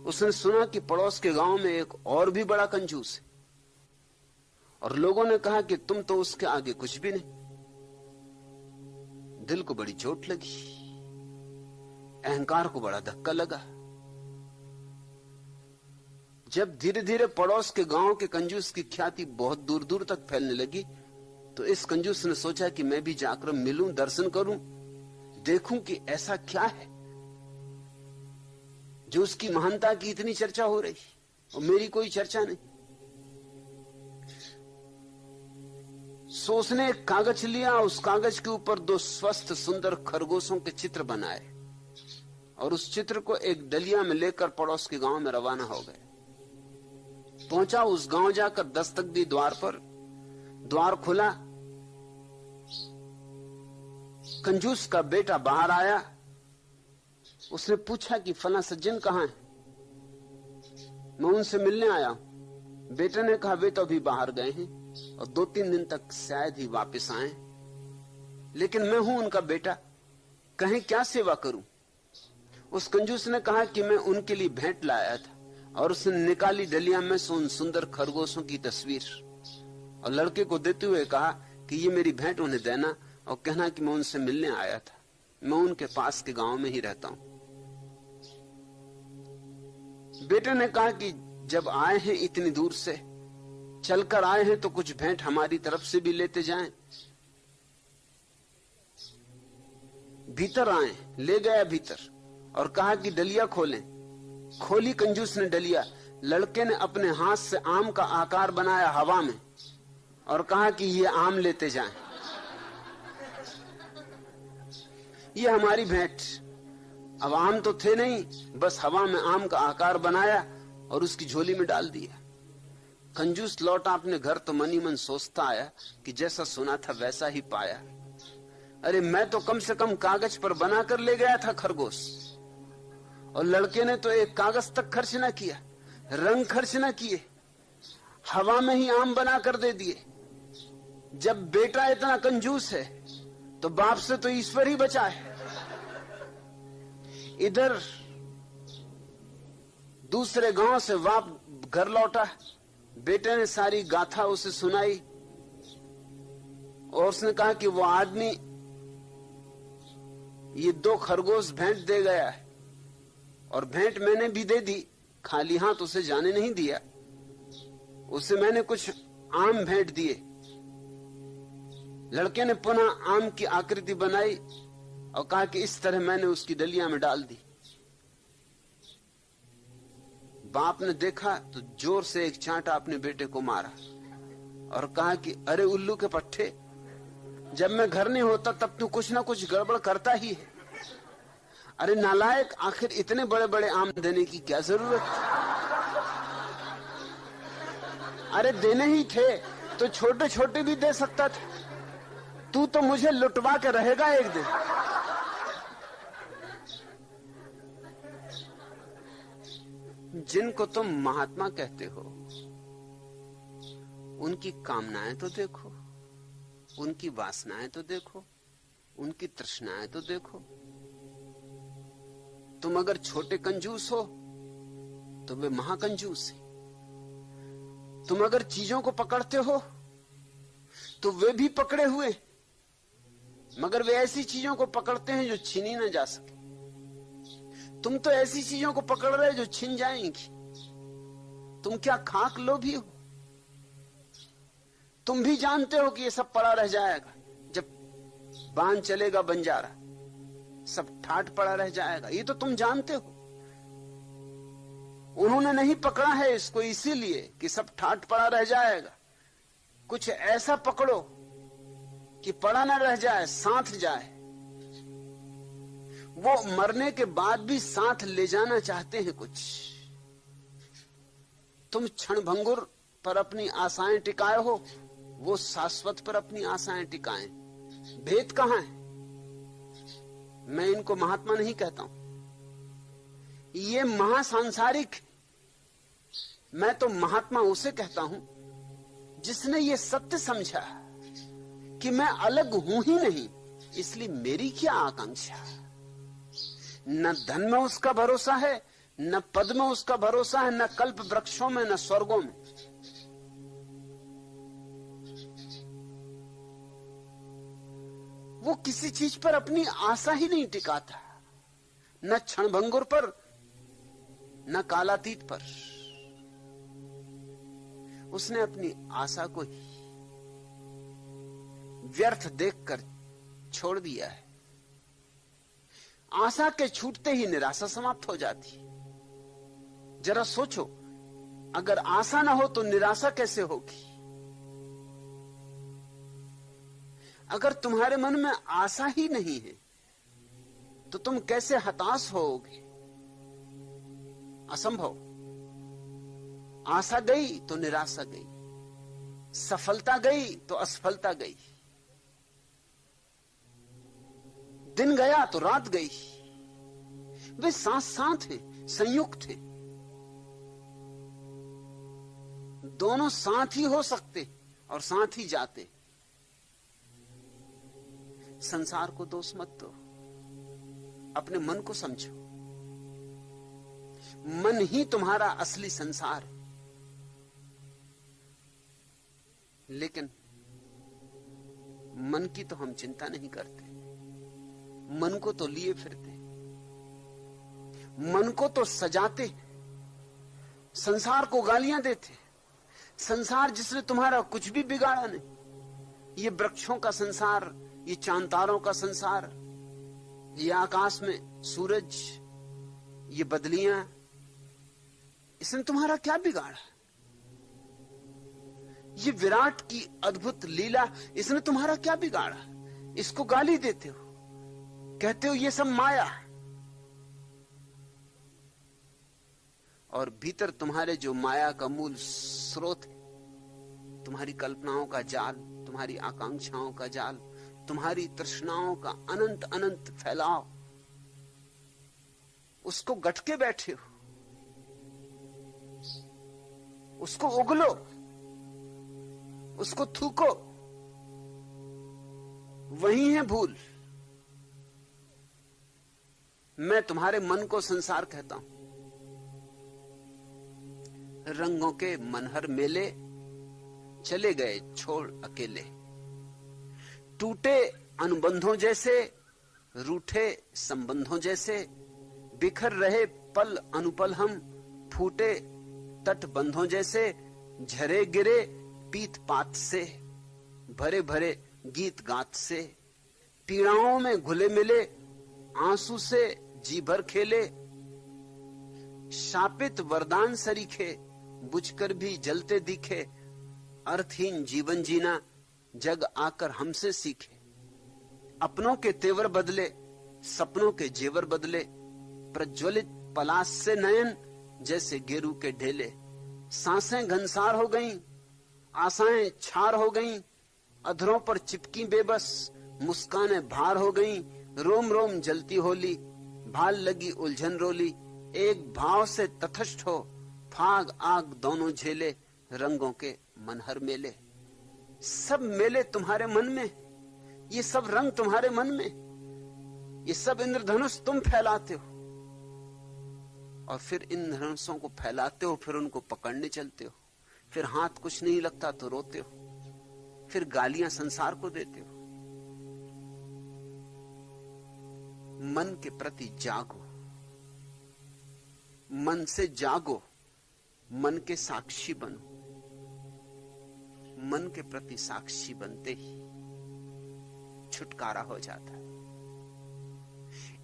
उसने सुना कि पड़ोस के गांव में एक और भी बड़ा कंजूस है, और लोगों ने कहा कि तुम तो उसके आगे कुछ भी नहीं। दिल को बड़ी चोट लगी, अहंकार को बड़ा धक्का लगा। जब धीरे धीरे पड़ोस के गांव के कंजूस की ख्याति बहुत दूर दूर तक फैलने लगी, तो इस कंजूस ने सोचा कि मैं भी जाकर मिलूं, दर्शन करूं, देखूं कि ऐसा क्या है जो उसकी महानता की इतनी चर्चा हो रही और मेरी कोई चर्चा नहीं। सो उसने एक कागज लिया, उस कागज के ऊपर 2 स्वस्थ सुंदर खरगोशों के चित्र बनाए, और उस चित्र को एक डलिया में लेकर पड़ोस के गांव में रवाना हो गए। पहुंचा उस गांव, जाकर दस्तक दी द्वार पर। द्वार खुला, कंजूस का बेटा बाहर आया। उसने पूछा कि फला सज्जन कहां है? मैं उनसे मिलने आया हूं। बेटे ने कहा वे तो अभी बाहर गए हैं और 2-3 दिन तक शायद ही वापस आए, लेकिन मैं हूं उनका बेटा, कहें क्या सेवा करूं? उस कंजूस ने कहा कि मैं उनके लिए भेंट लाया था, और उसने निकाली डलिया में से उन सुंदर खरगोशों की तस्वीर और लड़के को देते हुए कहा कि ये मेरी भेंट उन्हें देना और कहना कि मैं उनसे मिलने आया था, मैं उनके पास के गांव में ही रहता हूं। बेटे ने कहा कि जब आए हैं इतनी दूर से, चलकर आए हैं, तो कुछ भेंट हमारी तरफ से भी लेते जाएं। भीतर आए, ले गया भीतर और कहा कि डलिया खोलें। खोली कंजूस ने डलिया। लड़के ने अपने हाथ से आम का आकार बनाया हवा में और कहा कि ये आम लेते जाएं, ये हमारी भेंट। अब आम तो थे नहीं, बस हवा में आम का आकार बनाया और उसकी झोली में डाल दिया। कंजूस लौटा अपने घर तो मनी मन सोचता आया कि जैसा सुना था वैसा ही पाया। अरे मैं तो कम से कम कागज पर बनाकर ले गया था खरगोश, और लड़के ने तो एक कागज तक खर्च ना किया, रंग खर्च ना किए, हवा में ही आम बनाकर दे दिए। जब बेटा इतना कंजूस है तो बाप से तो ईश्वर ही बचा है। इधर दूसरे गांव से बाप घर लौटा, बेटे ने सारी गाथा उसे सुनाई और उसने कहा कि वो आदमी ये 2 खरगोश भेंट दे गया है, और भेंट मैंने भी दे दी, खाली हाथ उसे जाने नहीं दिया। उसे मैंने कुछ आम भेंट दिए। लड़के ने पुनः आम की आकृति बनाई और कहा कि इस तरह मैंने उसकी डलिया में डाल दी। बाप ने देखा तो जोर से एक चांटा अपने बेटे को मारा और कहा कि अरे उल्लू के पट्टे, जब मैं घर नहीं होता तब तू कुछ ना कुछ गड़बड़ करता ही है। अरे नालायक, आखिर इतने बड़े बड़े आम देने की क्या जरूरत थी? अरे देने ही थे तो छोटे छोटे भी दे सकता था। तू तो मुझे लुटवा के रहेगा एक दिन। जिनको तुम महात्मा कहते हो, उनकी कामनाएं तो देखो, उनकी वासनाएं तो देखो, उनकी तृष्णाएं तो देखो। तुम अगर छोटे कंजूस हो तो वे महाकंजूस हैं। तुम अगर चीजों को पकड़ते हो तो वे भी पकड़े हुए, मगर वे ऐसी चीजों को पकड़ते हैं जो छीनी ना जा सके। तुम तो ऐसी चीजों को पकड़ रहे जो छिन जाएंगी। तुम क्या खाक लोभी हो? तुम भी जानते हो कि ये सब पड़ा रह जाएगा, जब बांध चलेगा बंजारा सब ठाट पड़ा रह जाएगा। ये तो तुम जानते हो। उन्होंने नहीं पकड़ा है इसको इसीलिए कि सब ठाट पड़ा रह जाएगा। कुछ ऐसा पकड़ो कि पड़ा ना रह जाए, साथ जाए। वो मरने के बाद भी साथ ले जाना चाहते हैं कुछ। तुम क्षणभंगुर पर अपनी आशाएं टिकाए हो, वो शाश्वत पर अपनी आशाएं टिकाएं। भेद कहां है? मैं इनको महात्मा नहीं कहता हूं, ये महासांसारिक। मैं तो महात्मा उसे कहता हूं जिसने ये सत्य समझा कि मैं अलग हूं ही नहीं, इसलिए मेरी क्या आकांक्षा। न धन में उसका भरोसा है, न पद में उसका भरोसा है, न कल्प वृक्षों में, न स्वर्गों में। वो किसी चीज पर अपनी आशा ही नहीं टिकाता, न क्षणभंगुर पर, न कालातीत पर। उसने अपनी आशा को ही व्यर्थ देखकर छोड़ दिया है। आशा के छूटते ही निराशा समाप्त हो जाती। जरा सोचो, अगर आशा ना हो तो निराशा कैसे होगी? अगर तुम्हारे मन में आशा ही नहीं है तो तुम कैसे हताश होगे? असंभव। आशा गई तो निराशा गई, सफलता गई तो असफलता गई, दिन गया तो रात गई। वे साथ साथ हैं, संयुक्त हैं। दोनों साथ ही हो सकते और साथ ही जाते। संसार को दोष मत दो, अपने मन को समझो। मन ही तुम्हारा असली संसार है। लेकिन मन की तो हम चिंता नहीं करते, मन को तो लिए फिरते, मन को तो सजाते, संसार को गालियां देते। संसार जिसने तुम्हारा कुछ भी बिगाड़ा नहीं। ये वृक्षों का संसार, ये चांद तारों का संसार, ये आकाश में सूरज, ये बदलियां, इसने तुम्हारा क्या बिगाड़ा? ये विराट की अद्भुत लीला, इसने तुम्हारा क्या बिगाड़ा? इसको गाली देते हो, कहते हो ये सब माया। और भीतर तुम्हारे जो माया का मूल स्रोत है, तुम्हारी कल्पनाओं का जाल, तुम्हारी आकांक्षाओं का जाल, तुम्हारी तृष्णाओं का अनंत अनंत फैलाव, उसको गटके बैठे हो, उसको उगलो, उसको थूको। वही है भूल। मैं तुम्हारे मन को संसार कहता हूं। रंगों के मनहर मेले चले गए छोड़ अकेले, टूटे अनुबंधों जैसे, रूठे संबंधों जैसे, बिखर रहे पल अनुपल हम, फूटे तटबंधों जैसे, झरे गिरे पीत पात से, भरे भरे गीत गात से, पीड़ाओं में घुले मिले, आंसू से जी भर खेले, शापित वरदान सरीखे, बुझकर भी जलते दिखे, अर्थहीन जीवन जीना जग आकर हमसे सीखे। अपनों के तेवर बदले, सपनों के जेवर बदले, प्रज्वलित पलाश से नयन जैसे गेरू के ढेले, सांसें घनसार हो गईं, आशाएं छार हो गईं, अधरों पर चिपकी बेबस, मुस्कानें भार हो गईं, रोम रोम जलती होली, भाल लगी उलझन रोली, एक भाव से तथस्थ हो, फाग आग दोनों झेले, रंगों के मनहर मेले। सब मेले तुम्हारे मन में, ये सब रंग तुम्हारे मन में, ये सब इंद्रधनुष तुम फैलाते हो, और फिर इन धनुषों को फैलाते हो, फिर उनको पकड़ने चलते हो, फिर हाथ कुछ नहीं लगता तो रोते हो, फिर गालियां संसार को देते हो। मन के प्रति जागो, मन से जागो, मन के साक्षी बनो। मन के प्रति साक्षी बनते ही छुटकारा हो जाता है।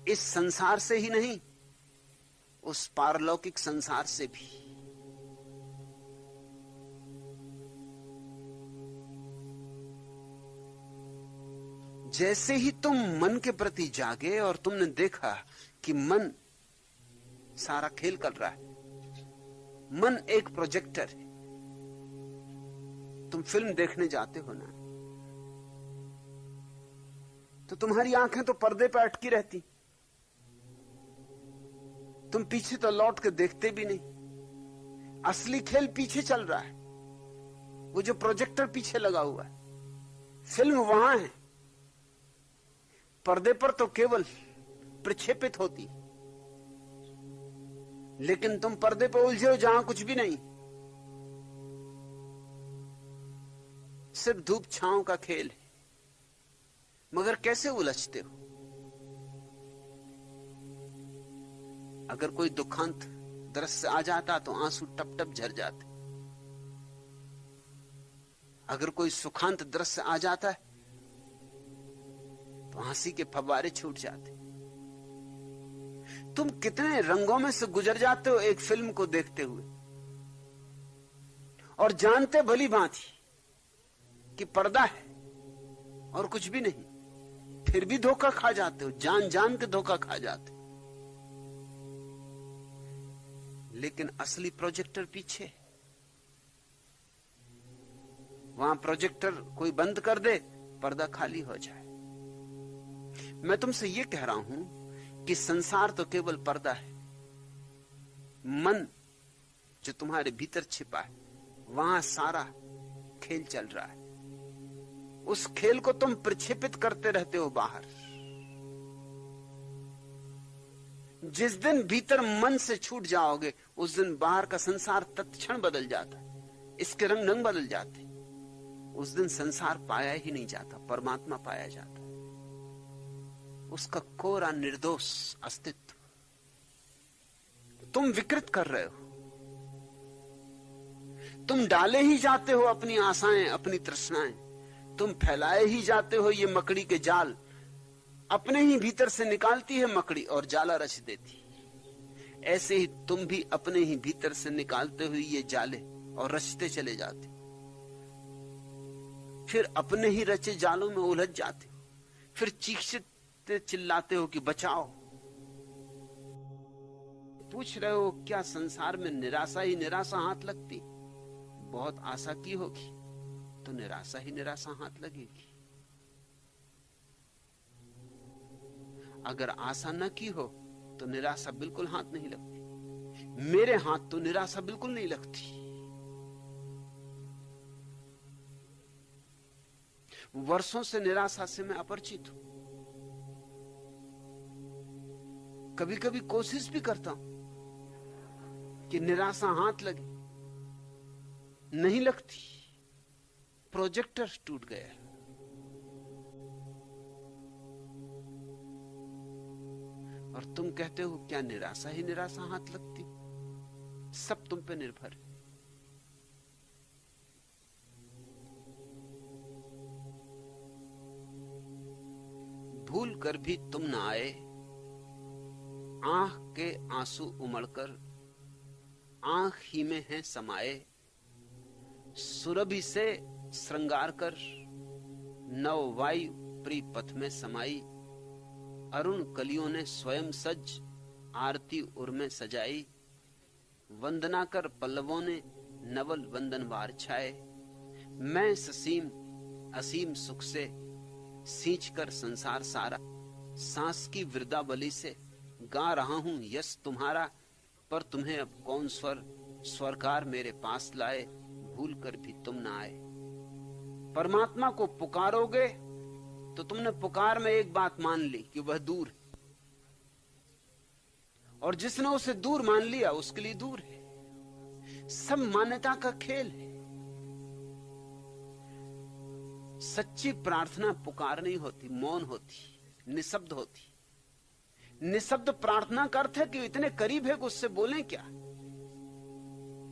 इस संसार से ही नहीं, उस पारलौकिक संसार से भी। जैसे ही तुम मन के प्रति जागे और तुमने देखा कि मन सारा खेल कर रहा है, मन एक प्रोजेक्टर है। तुम फिल्म देखने जाते हो ना, तो तुम्हारी आंखें तो पर्दे पर अटकी रहती, तुम पीछे तो लौट के देखते भी नहीं। असली खेल पीछे चल रहा है, वो जो प्रोजेक्टर पीछे लगा हुआ है, फिल्म वहां है, पर्दे पर तो केवल प्रक्षेपित होती, लेकिन तुम पर्दे पर उलझे हो जहां कुछ भी नहीं, सिर्फ धूप छांव का खेल है। मगर कैसे उलझते हो? अगर कोई दुखांत दृश्य आ जाता तो आंसू टप टप झर जाते, अगर कोई सुखांत दृश्य आ जाता है तो हंसी के फव्वारे छूट जाते। तुम कितने रंगों में से गुजर जाते हो एक फिल्म को देखते हुए, और जानते भली भांति कि पर्दा है और कुछ भी नहीं, फिर भी धोखा खा जाते हो, जान जान के धोखा खा जाते हो। लेकिन असली प्रोजेक्टर पीछे, वहां प्रोजेक्टर कोई बंद कर दे, पर्दा खाली हो जाए। मैं तुमसे यह कह रहा हूं कि संसार तो केवल पर्दा है। मन जो तुम्हारे भीतर छिपा है, वहां सारा खेल चल रहा है। उस खेल को तुम प्रक्षेपित करते रहते हो बाहर। जिस दिन भीतर मन से छूट जाओगे उस दिन बाहर का संसार तत्क्षण बदल जाता है, इसके रंग रंग बदल जाते। उस दिन संसार पाया ही नहीं जाता, परमात्मा पाया जाता, उसका कोरा निर्दोष अस्तित्व। तुम विकृत कर रहे हो, तुम डाले ही जाते हो अपनी आशाएं, अपनी तृष्णाएं, तुम फैलाए ही जाते हो ये मकड़ी के जाल। अपने ही भीतर से निकालती है मकड़ी और जाला रच देती। ऐसे ही तुम भी अपने ही भीतर से निकालते हुए ये जाले और रचते चले जाते, फिर अपने ही रचे जालों में उलझ जाते हो, फिर चीखते चिल्लाते हो कि बचाओ। पूछ रहे हो क्या संसार में निराशा ही निराशा हाथ लगती? बहुत आशा की होगी तो निराशा ही निराशा हाथ लगेगी। अगर आशा न की हो तो निराशा बिल्कुल हाथ नहीं लगती। मेरे हाथ तो निराशा बिल्कुल नहीं लगती। वर्षों से निराशा से मैं अपरिचित हूं। कभी कभी कोशिश भी करता हूं कि निराशा हाथ लगे, नहीं लगती। प्रोजेक्टर टूट गया। और तुम कहते हो क्या निराशा ही निराशा हाथ लगती? सब तुम पे निर्भर है। भूल कर भी तुम न आए, आंख के आंसू उमड़कर आंख ही में है समाये। सुरभि से श्रृंगार कर नव वायु प्री पथ में समाई। अरुण कलियों ने स्वयं सज आरती उर में सजाई। वंदना कर पल्लवों ने नवल वंदनवार छाए। मैं ससीम असीम सुख से सींच कर संसार सारा। सांस की वृद्धावली से गा रहा हूं यश तुम्हारा। पर तुम्हें अब कौन स्वरकार मेरे पास लाए। भूल कर भी तुम ना आए। परमात्मा को पुकारोगे तो तुमने पुकार में एक बात मान ली कि वह दूर है, और जिसने उसे दूर मान लिया उसके लिए दूर है। सब मान्यता का खेल है। सच्ची प्रार्थना पुकार नहीं होती, मौन होती, निशब्द होती। निशब्द प्रार्थना का अर्थ है कि इतने करीब है कि उससे बोलें क्या,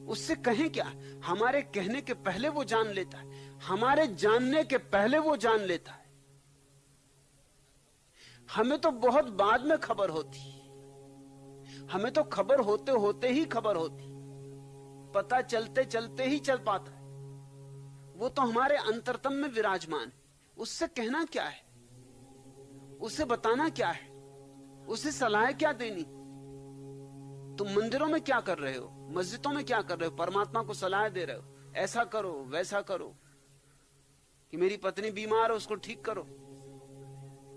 उससे कहें क्या। हमारे कहने के पहले वो जान लेता है, हमारे जानने के पहले वो जान लेता है। हमें तो बहुत बाद में खबर होती, हमें तो खबर होते होते ही खबर होती, पता चलते चलते ही चल पाता है। वो तो हमारे अंतरतम में विराजमान है। उससे कहना क्या है, उसे बताना क्या है, उसे सलाह क्या देनी। तुम मंदिरों में क्या कर रहे हो, मस्जिदों में क्या कर रहे हो? परमात्मा को सलाह दे रहे हो, ऐसा करो वैसा करो, कि मेरी पत्नी बीमार है उसको ठीक करो,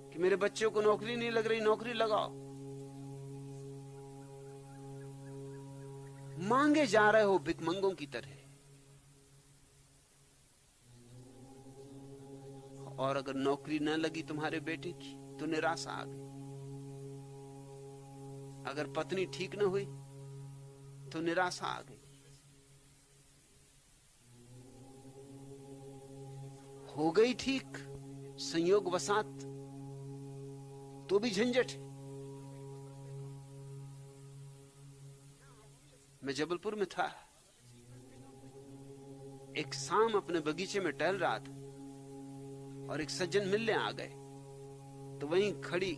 कि मेरे बच्चों को नौकरी नहीं लग रही नौकरी लगाओ। मांगे जा रहे हो भिखमंगों की तरह। और अगर नौकरी न लगी तुम्हारे बेटे की तो निराशा आ गई। अगर पत्नी ठीक न हुई तो निराशा आ गई। हो गई ठीक संयोग वसात तो भी झंझट है। मैं जबलपुर में था, एक शाम अपने बगीचे में टहल रहा था और एक सज्जन मिलने आ गए। तो वहीं खड़ी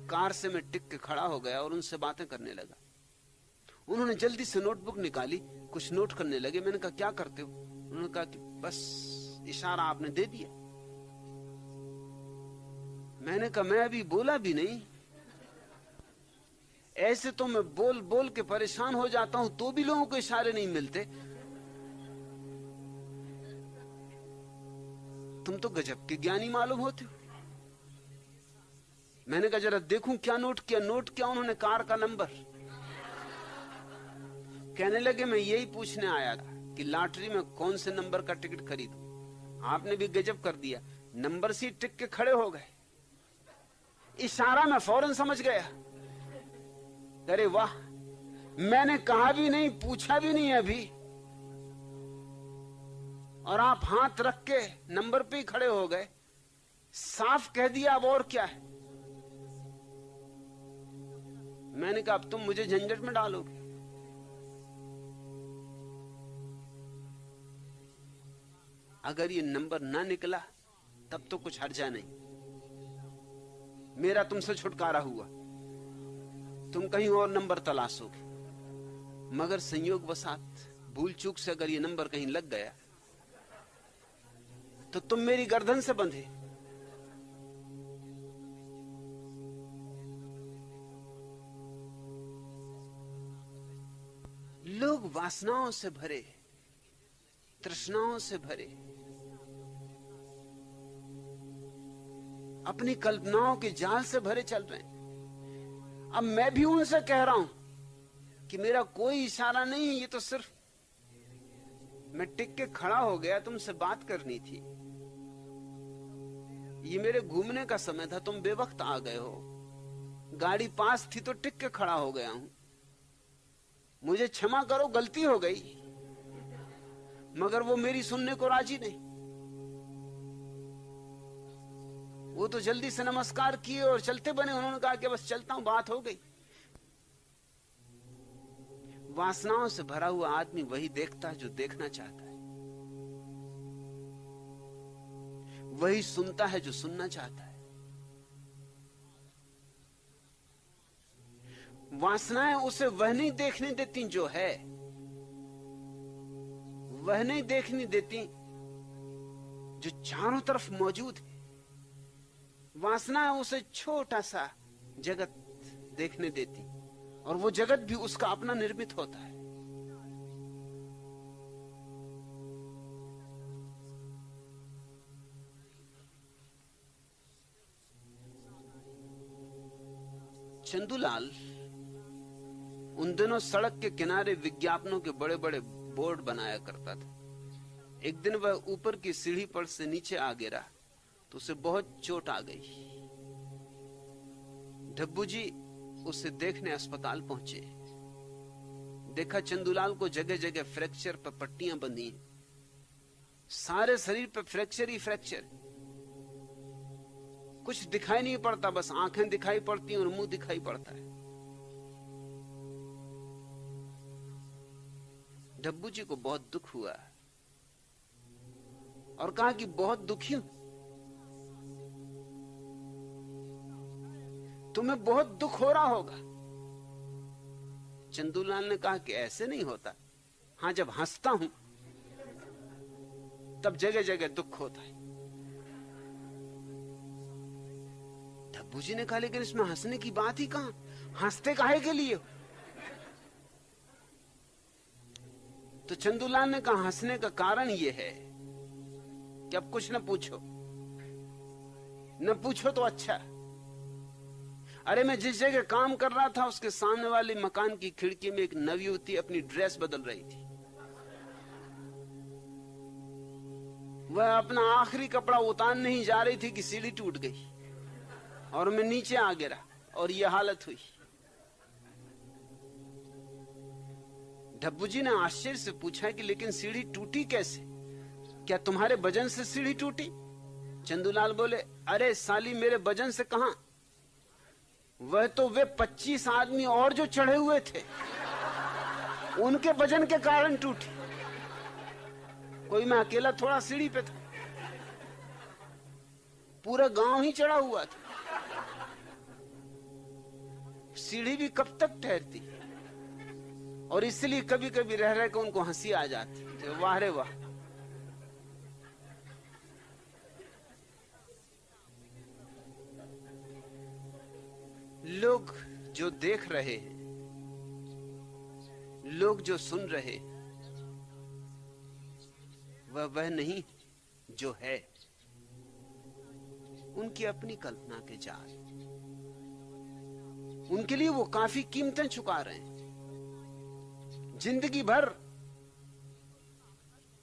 कार से मैं टिक के खड़ा हो गया और उनसे बातें करने लगा। उन्होंने जल्दी से नोटबुक निकाली, कुछ नोट करने लगे। मैंने कहा क्या करते हो? उन्होंने कहा कि बस इशारा आपने दे दिया। मैंने कहा मैं अभी बोला भी नहीं। ऐसे तो मैं बोल बोल के परेशान हो जाता हूं तो भी लोगों को इशारे नहीं मिलते। तुम तो गजब के ज्ञानी मालूम होते हो। मैंने कहा जरा देखूं क्या नोट किया। नोट किया उन्होंने कार का नंबर। कहने लगे मैं यही पूछने आया था कि लॉटरी में कौन से नंबर का टिकट खरीदूं। आपने भी गजब कर दिया, नंबर सी टिक के खड़े हो गए। इशारा मैं फौरन समझ गया। अरे वाह, मैंने कहा भी नहीं, पूछा भी नहीं अभी, और आप हाथ रख के नंबर पे ही खड़े हो गए, साफ कह दिया। अब और क्या है? मैंने कहा अब तुम मुझे झंझट में डालोगे। अगर ये नंबर ना निकला तब तो कुछ हर्जा नहीं, मेरा तुमसे छुटकारा हुआ, तुम कहीं और नंबर तलाशोगे। मगर संयोगवशात भूल चूक से अगर ये नंबर कहीं लग गया तो तुम मेरी गर्दन से बंधे। लोग वासनाओं से भरे, तृष्णाओं से भरे, अपनी कल्पनाओं के जाल से भरे चल रहे हैं। अब मैं भी उनसे कह रहा हूं कि मेरा कोई इशारा नहीं है, ये तो सिर्फ मैं टिक के खड़ा हो गया, तुमसे बात करनी थी, ये मेरे घूमने का समय था, तुम बेवक्त आ गए हो, गाड़ी पास थी तो टिक के खड़ा हो गया हूं, मुझे क्षमा करो, गलती हो गई। मगर वो मेरी सुनने को राजी नहीं। वो तो जल्दी से नमस्कार किए और चलते बने। उन्होंने कहा कि बस चलता हूं, बात हो गई। वासनाओं से भरा हुआ आदमी वही देखता है जो देखना चाहता है, वही सुनता है जो सुनना चाहता है। वासनाएं उसे वह नहीं देखने देती जो है, वह नहीं देखने देती जो चारों तरफ मौजूद है। वासनाएं उसे छोटा सा जगत देखने देती, और वो जगत भी उसका अपना निर्मित होता है। चंदूलाल उन दिनों सड़क के किनारे विज्ञापनों के बड़े बड़े बोर्ड बनाया करता था। एक दिन वह ऊपर की सीढ़ी पर से नीचे आ गिरा तो उसे बहुत चोट आ गई। डब्बू जी उसे देखने अस्पताल पहुंचे। देखा चंदूलाल को जगह जगह फ्रैक्चर पर पट्टियां बंधी, सारे शरीर पर फ्रैक्चर ही फ्रैक्चर, कुछ दिखाई नहीं पड़ता, बस आंखें दिखाई पड़ती और मुंह दिखाई पड़ता है। डब्बू जी को बहुत दुख हुआ और कहा कि बहुत दुखी हूं, तुम्हें बहुत दुख हो रहा होगा। चंदूलाल ने कहा कि ऐसे नहीं होता, हां जब हंसता हूं तब जगह जगह दुख होता है। डब्बू जी ने कहा लेकिन इसमें हंसने की बात ही कहां, हंसते काहे के लिए? तो चंदूलाल ने कहा हंसने का कारण यह है कि अब कुछ न पूछो, न पूछो तो अच्छा। अरे मैं जिस जगह काम कर रहा था उसके सामने वाले मकान की खिड़की में एक नवयुवती अपनी ड्रेस बदल रही थी। वह अपना आखिरी कपड़ा उतारने ही जा रही थी कि सीढ़ी टूट गई और मैं नीचे आ गिरा और यह हालत हुई। डब्बू जी ने आश्चर्य से पूछा कि लेकिन सीढ़ी टूटी कैसे? क्या तुम्हारे वजन से सीढ़ी टूटी? चंदूलाल बोले, अरे साली मेरे वजन से कहां, वह तो वे 25 आदमी और जो चढ़े हुए थे उनके वजन के कारण टूटी, कोई मैं अकेला थोड़ा सीढ़ी पे था, पूरा गांव ही चढ़ा हुआ था। सीढ़ी भी कब तक ठहरती, और इसलिए कभी कभी रह रह के उनको हंसी आ जाती, तो वाह रे वाह। लोग जो देख रहे हैं, लोग जो सुन रहे, वह नहीं जो है। उनकी अपनी कल्पना के जाल, उनके लिए वो काफी कीमतें चुका रहे हैं। जिंदगी भर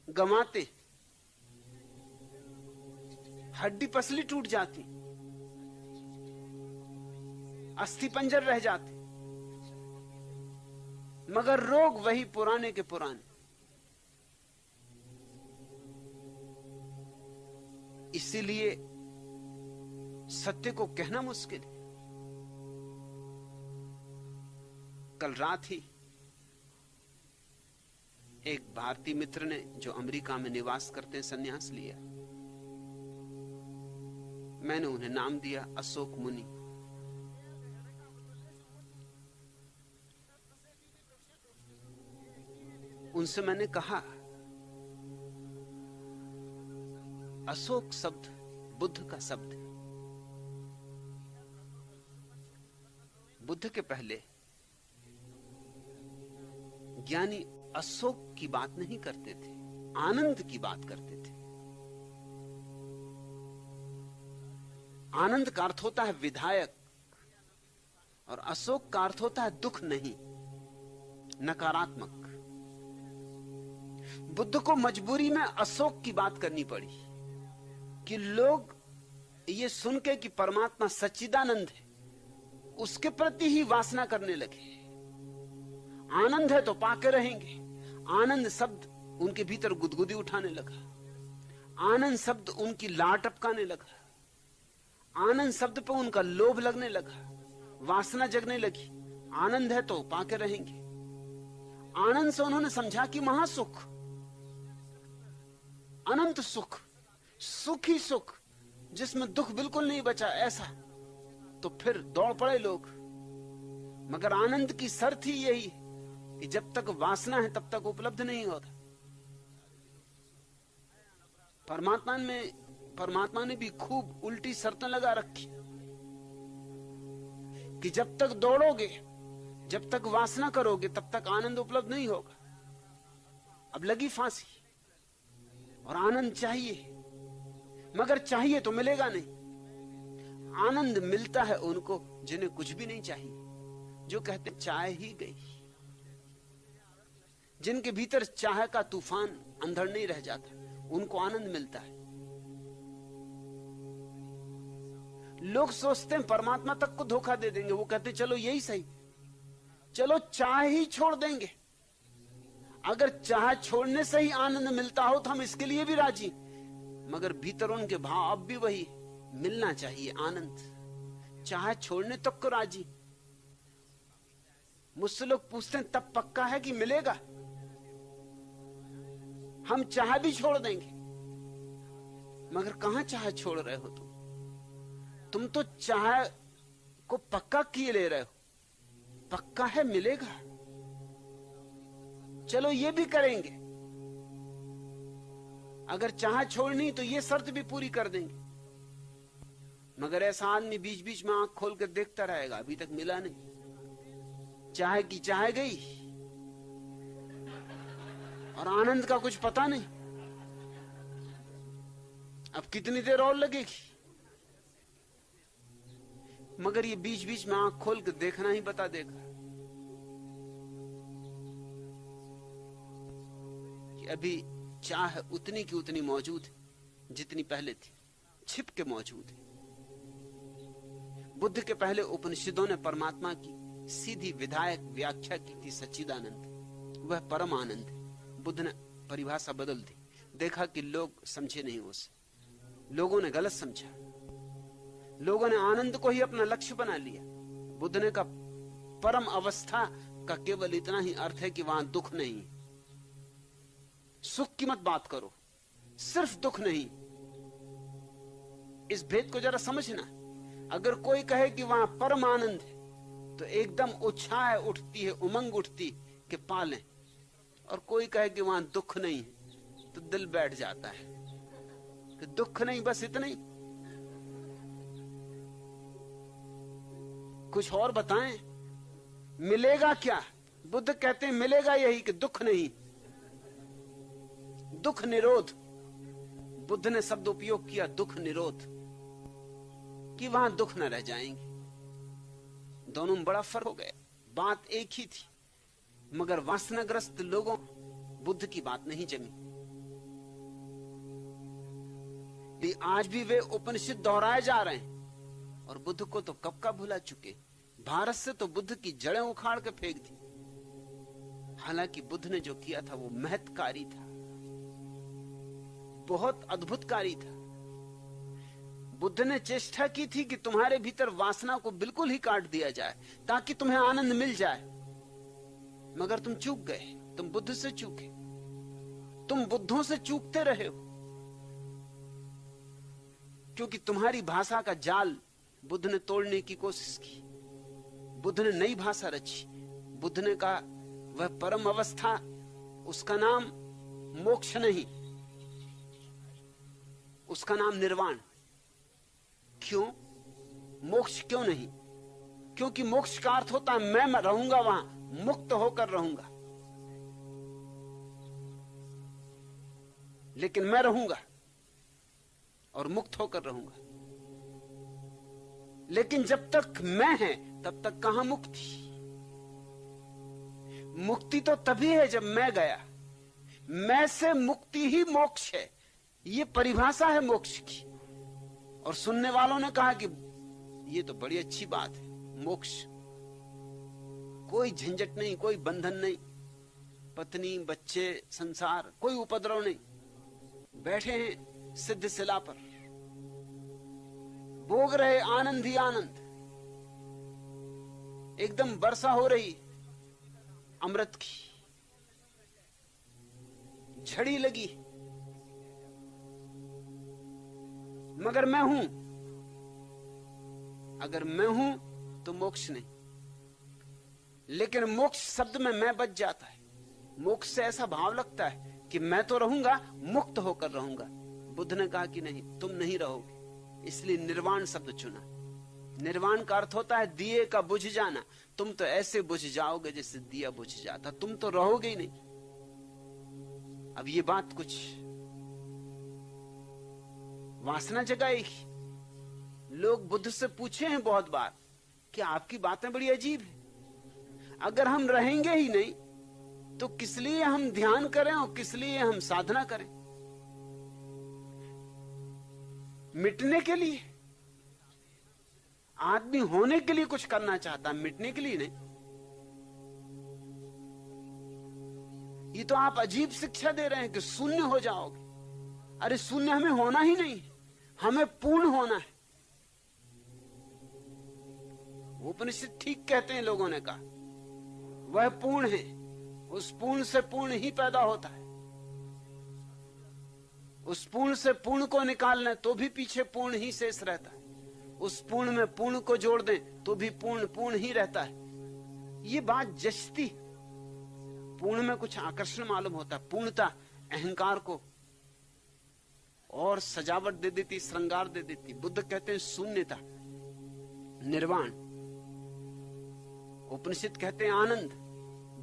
गमाते, हड्डी पसली टूट जाती, अस्थि पंजर रह जाते, मगर रोग वही पुराने के पुराने। इसीलिए सत्य को कहना मुश्किल है। कल रात ही एक भारतीय मित्र ने, जो अमेरिका में निवास करते हैं, संन्यास लिया। मैंने उन्हें नाम दिया अशोक मुनि। उनसे मैंने कहा, अशोक शब्द बुद्ध का शब्द है। बुद्ध के पहले ज्ञानी अशोक की बात नहीं करते थे, आनंद की बात करते थे। आनंद का अर्थ होता है विधायक, और अशोक का अर्थ होता है दुख नहीं, नकारात्मक। बुद्ध को मजबूरी में अशोक की बात करनी पड़ी कि लोग ये सुन के कि परमात्मा सच्चिदानंद है, उसके प्रति ही वासना करने लगे। आनंद है तो पाके रहेंगे। आनंद शब्द उनके भीतर गुदगुदी उठाने लगा। आनंद शब्द उनकी लाट टपकाने लगा। आनंद शब्द पे उनका लोभ लगने लगा, वासना जगने लगी। आनंद है तो पाके रहेंगे। आनंद से उन्होंने समझा कि महासुख, अनंत सुख, सुख ही सुख, जिसमें दुख बिल्कुल नहीं बचा, ऐसा। तो फिर दौड़ पड़े लोग। मगर आनंद की शर्त ही यही है कि जब तक वासना है तब तक उपलब्ध नहीं होता। परमात्मा ने भी खूब उल्टी शर्तें लगा रखी कि जब तक दौड़ोगे, जब तक वासना करोगे, तब तक आनंद उपलब्ध नहीं होगा। अब लगी फांसी। और आनंद चाहिए, मगर चाहिए तो मिलेगा नहीं। आनंद मिलता है उनको जिन्हें कुछ भी नहीं चाहिए, जो कहते चाय ही गई, जिनके भीतर चाह का तूफान अंधड़ नहीं रह जाता, उनको आनंद मिलता है। लोग सोचते हैं परमात्मा तक को धोखा दे देंगे। वो कहते चलो यही सही, चलो चाह ही छोड़ देंगे। अगर चाह छोड़ने से ही आनंद मिलता हो तो हम इसके लिए भी राजी, मगर भीतर उनके भाव अब भी वही, मिलना चाहिए आनंद। चाह छोड़ने तक को राजी। मुझसे लोग पूछते हैं तब पक्का है कि मिलेगा? हम चाह भी छोड़ देंगे। मगर कहां चाह छोड़ रहे हो तुम तो चाह को पक्का किए ले रहे हो। पक्का है मिलेगा, चलो ये भी करेंगे। अगर चाह छोड़नी तो ये शर्त भी पूरी कर देंगे। मगर ऐसा आदमी बीच बीच में आंख खोल कर देखता रहेगा, अभी तक मिला नहीं। चाह की चाह गई और आनंद का कुछ पता नहीं। अब कितनी देर और लगेगी? मगर ये बीच बीच में आंख खोल कर देखना ही बता देगा कि अभी चाह उतनी की उतनी मौजूद है जितनी पहले थी, छिप के मौजूद है। बुद्ध के पहले उपनिषदों ने परमात्मा की सीधी विधायक व्याख्या की थी, सच्चिदानंद, वह परम आनंद है। बुद्ध ने परिभाषा बदल दी। देखा कि लोग समझे नहीं उसे, लोगों ने गलत समझा। लोगों ने आनंद को ही अपना लक्ष्य बना लिया। बुद्ध ने कहा परम अवस्था का केवल इतना ही अर्थ है कि वहां दुख नहीं। सुख की मत बात करो, सिर्फ दुख नहीं। इस भेद को जरा समझना। अगर कोई कहे कि वहां परम आनंद है तो एकदम उत्साह उठती है, उमंग उठती कि पालें। और कोई कहे कि वहां दुख नहीं है तो दिल बैठ जाता है कि दुख नहीं, बस इतना ही। कुछ और बताएं, मिलेगा क्या? बुद्ध कहते हैं मिलेगा यही कि दुख नहीं, दुख निरोध। बुद्ध ने शब्द उपयोग किया दुख निरोध, कि वहां दुख न रह जाएंगे। दोनों में बड़ा फर्क हो गया। बात एक ही थी, मगर वासनाग्रस्त लोगों बुद्ध की बात नहीं जमी। आज भी वे उपनिषद दोहराए जा रहे हैं और बुद्ध को तो कब का भुला चुके। भारत से तो बुद्ध की जड़ें उखाड़ के फेंक दी। हालांकि बुद्ध ने जो किया था वो महत्कारी था, बहुत अद्भुतकारी था। बुद्ध ने चेष्टा की थी कि तुम्हारे भीतर वासना को बिल्कुल ही काट दिया जाए ताकि तुम्हें आनंद मिल जाए, मगर तुम चूक गए। तुम बुद्ध से चूके, तुम बुद्धों से चूकते रहे हो, क्योंकि तुम्हारी भाषा का जाल बुद्ध ने तोड़ने की कोशिश की। बुद्ध ने नई भाषा रची। बुद्ध ने कहा वह परम अवस्था, उसका नाम मोक्ष नहीं, उसका नाम निर्वाण। क्यों मोक्ष क्यों नहीं? क्योंकि मोक्ष का अर्थ होता है मैं रहूंगा वहां, मुक्त होकर रहूंगा। लेकिन मैं रहूंगा और मुक्त होकर रहूंगा। लेकिन जब तक मैं है तब तक कहां मुक्ति? मुक्ति तो तभी है जब मैं गया। मैं से मुक्ति ही मोक्ष है, ये परिभाषा है मोक्ष की। और सुनने वालों ने कहा कि ये तो बड़ी अच्छी बात है, मोक्ष, कोई झंझट नहीं, कोई बंधन नहीं, पत्नी बच्चे संसार, कोई उपद्रव नहीं, बैठे हैं सिद्ध शिला पर, भोग रहे आनंद ही आनंद। एकदम वर्षा हो रही अमृत की, झड़ी लगी, मगर मैं हूं। अगर मैं हूं तो मोक्ष नहीं, लेकिन मोक्ष शब्द में मैं बच जाता है। मोक्ष से ऐसा भाव लगता है कि मैं तो रहूंगा, मुक्त होकर रहूंगा। बुद्ध ने कहा कि नहीं, तुम नहीं रहोगे, इसलिए निर्वाण शब्द चुना। निर्वाण का अर्थ होता है दिए का बुझ जाना। तुम तो ऐसे बुझ जाओगे जैसे दिया बुझ जाता, तुम तो रहोगे ही नहीं। अब ये बात कुछ वासना जगाएगी। लोग बुद्ध से पूछे हैं बहुत बार कि आपकी बातें बड़ी अजीब है, अगर हम रहेंगे ही नहीं तो किस लिए हम ध्यान करें और किस लिए हम साधना करें? मिटने के लिए? आदमी होने के लिए कुछ करना चाहता, मिटने के लिए नहीं। ये तो आप अजीब शिक्षा दे रहे हैं कि शून्य हो जाओगे। अरे शून्य हमें होना ही नहीं, हमें पूर्ण होना है। उपनिषद ठीक कहते हैं, लोगों ने कहा वह पूर्ण है, उस पूर्ण से पूर्ण ही पैदा होता है। उस पूर्ण से पूर्ण को निकाल लें तो भी पीछे पूर्ण ही शेष रहता है। उस पूर्ण में पूर्ण को जोड़ दें तो भी पूर्ण पूर्ण ही रहता है। ये बात जचती। पूर्ण में कुछ आकर्षण मालूम होता है। पूर्णता अहंकार को और सजावट दे देती, श्रृंगार दे देती। बुद्ध कहते हैं शून्यता, निर्वाण। उपनिषद कहते हैं आनंद,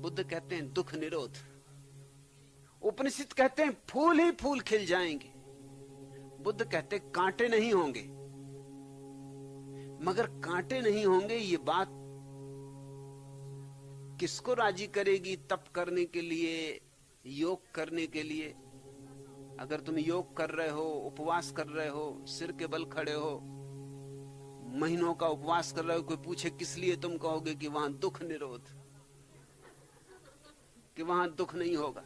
बुद्ध कहते हैं दुख निरोध। उपनिषद कहते हैं फूल ही फूल खिल जाएंगे, बुद्ध कहते हैं कांटे नहीं होंगे। मगर कांटे नहीं होंगे ये बात किसको राजी करेगी तप करने के लिए, योग करने के लिए? अगर तुम योग कर रहे हो, उपवास कर रहे हो, सिर के बल खड़े हो, महीनों का उपवास कर रहे हो, कोई पूछे किस लिए, तुम कहोगे कि वहां दुख निरोध, कि वहां दुख नहीं होगा।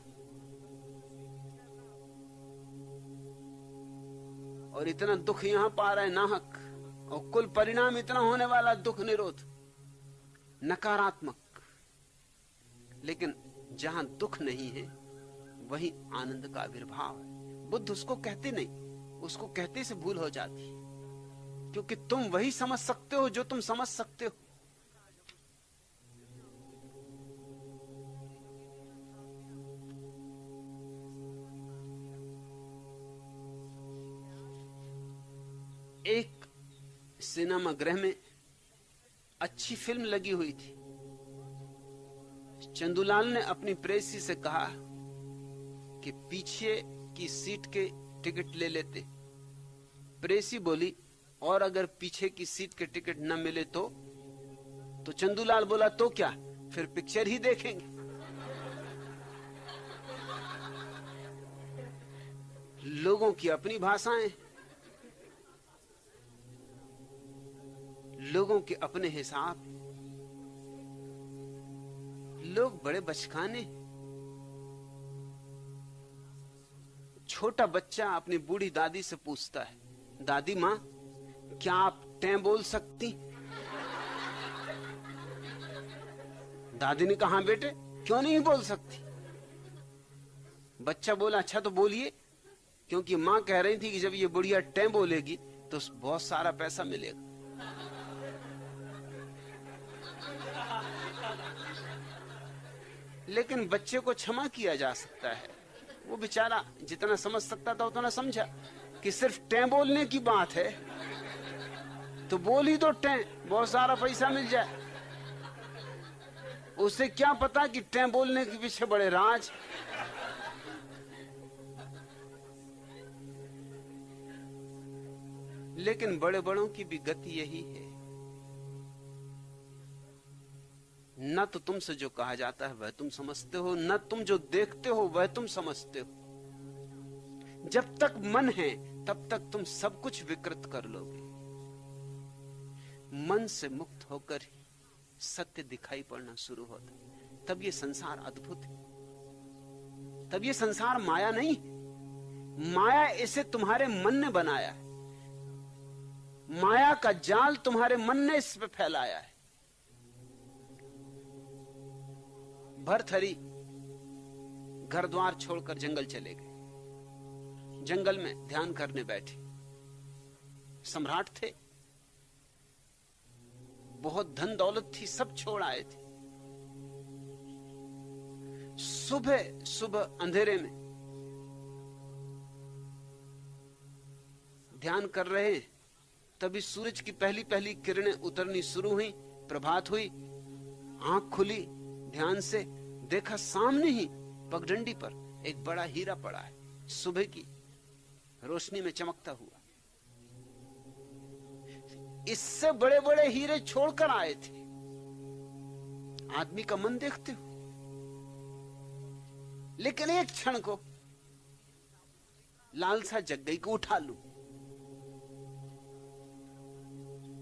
और इतना दुख यहां पा रहे नाहक, और कुल परिणाम इतना होने वाला दुख निरोध, नकारात्मक। लेकिन जहां दुख नहीं है वहीं आनंद का आविर्भाव है। बुद्ध उसको कहते नहीं, उसको कहते से भूल हो जाती, क्योंकि तुम वही समझ सकते हो जो तुम समझ सकते हो। एक सिनेमा गृह में अच्छी फिल्म लगी हुई थी। चंदूलाल ने अपनी प्रेसी से कहा कि पीछे की सीट के टिकट ले लेते। प्रेसी बोली और अगर पीछे की सीट के टिकट न मिले तो चंदूलाल बोला तो क्या, फिर पिक्चर ही देखेंगे। लोगों की अपनी भाषाएं, लोगों के अपने हिसाब। लोग बड़े बचकाने, छोटा बच्चा अपनी बूढ़ी दादी से पूछता है, दादी मां क्या आप टें बोल सकती? दादी ने कहा, बेटे क्यों नहीं बोल सकती? बच्चा बोला, अच्छा तो बोलिए, क्योंकि मां कह रही थी कि जब ये बुढ़िया टें बोलेगी तो बहुत सारा पैसा मिलेगा। लेकिन बच्चे को क्षमा किया जा सकता है, वो बेचारा जितना समझ सकता था उतना समझा कि सिर्फ टें बोलने की बात है तो बोल ही दो टें, बहुत सारा पैसा मिल जाए। उसे क्या पता कि टें बोलने के पीछे बड़े राज। लेकिन बड़े बड़ों की भी गति यही है, न तो तुमसे जो कहा जाता है वह तुम समझते हो, न तुम जो देखते हो वह तुम समझते हो। जब तक मन है तब तक तुम सब कुछ विकृत कर लोगे। मन से मुक्त होकर ही सत्य दिखाई पड़ना शुरू होता है। तब ये संसार अद्भुत है, तब ये संसार माया नहीं, माया इसे तुम्हारे मन ने बनाया है। माया का जाल तुम्हारे मन ने इस पे फैलाया है। भर्तहरि घर द्वार छोड़कर जंगल चले गए। जंगल में ध्यान करने बैठे। सम्राट थे, बहुत धन दौलत थी, सब छोड़ आए थे। सुबह सुबह अंधेरे में ध्यान कर रहे, तभी सूरज की पहली पहली किरणें उतरनी शुरू हुई। प्रभात हुई, आंख खुली, ध्यान से देखा सामने ही पगडंडी पर एक बड़ा हीरा पड़ा है, सुबह की रोशनी में चमकता हुआ। इससे बड़े बड़े हीरे छोड़कर आए थे। आदमी का मन देखते हो, लेकिन एक क्षण को लालसा जग गई को उठा लूं।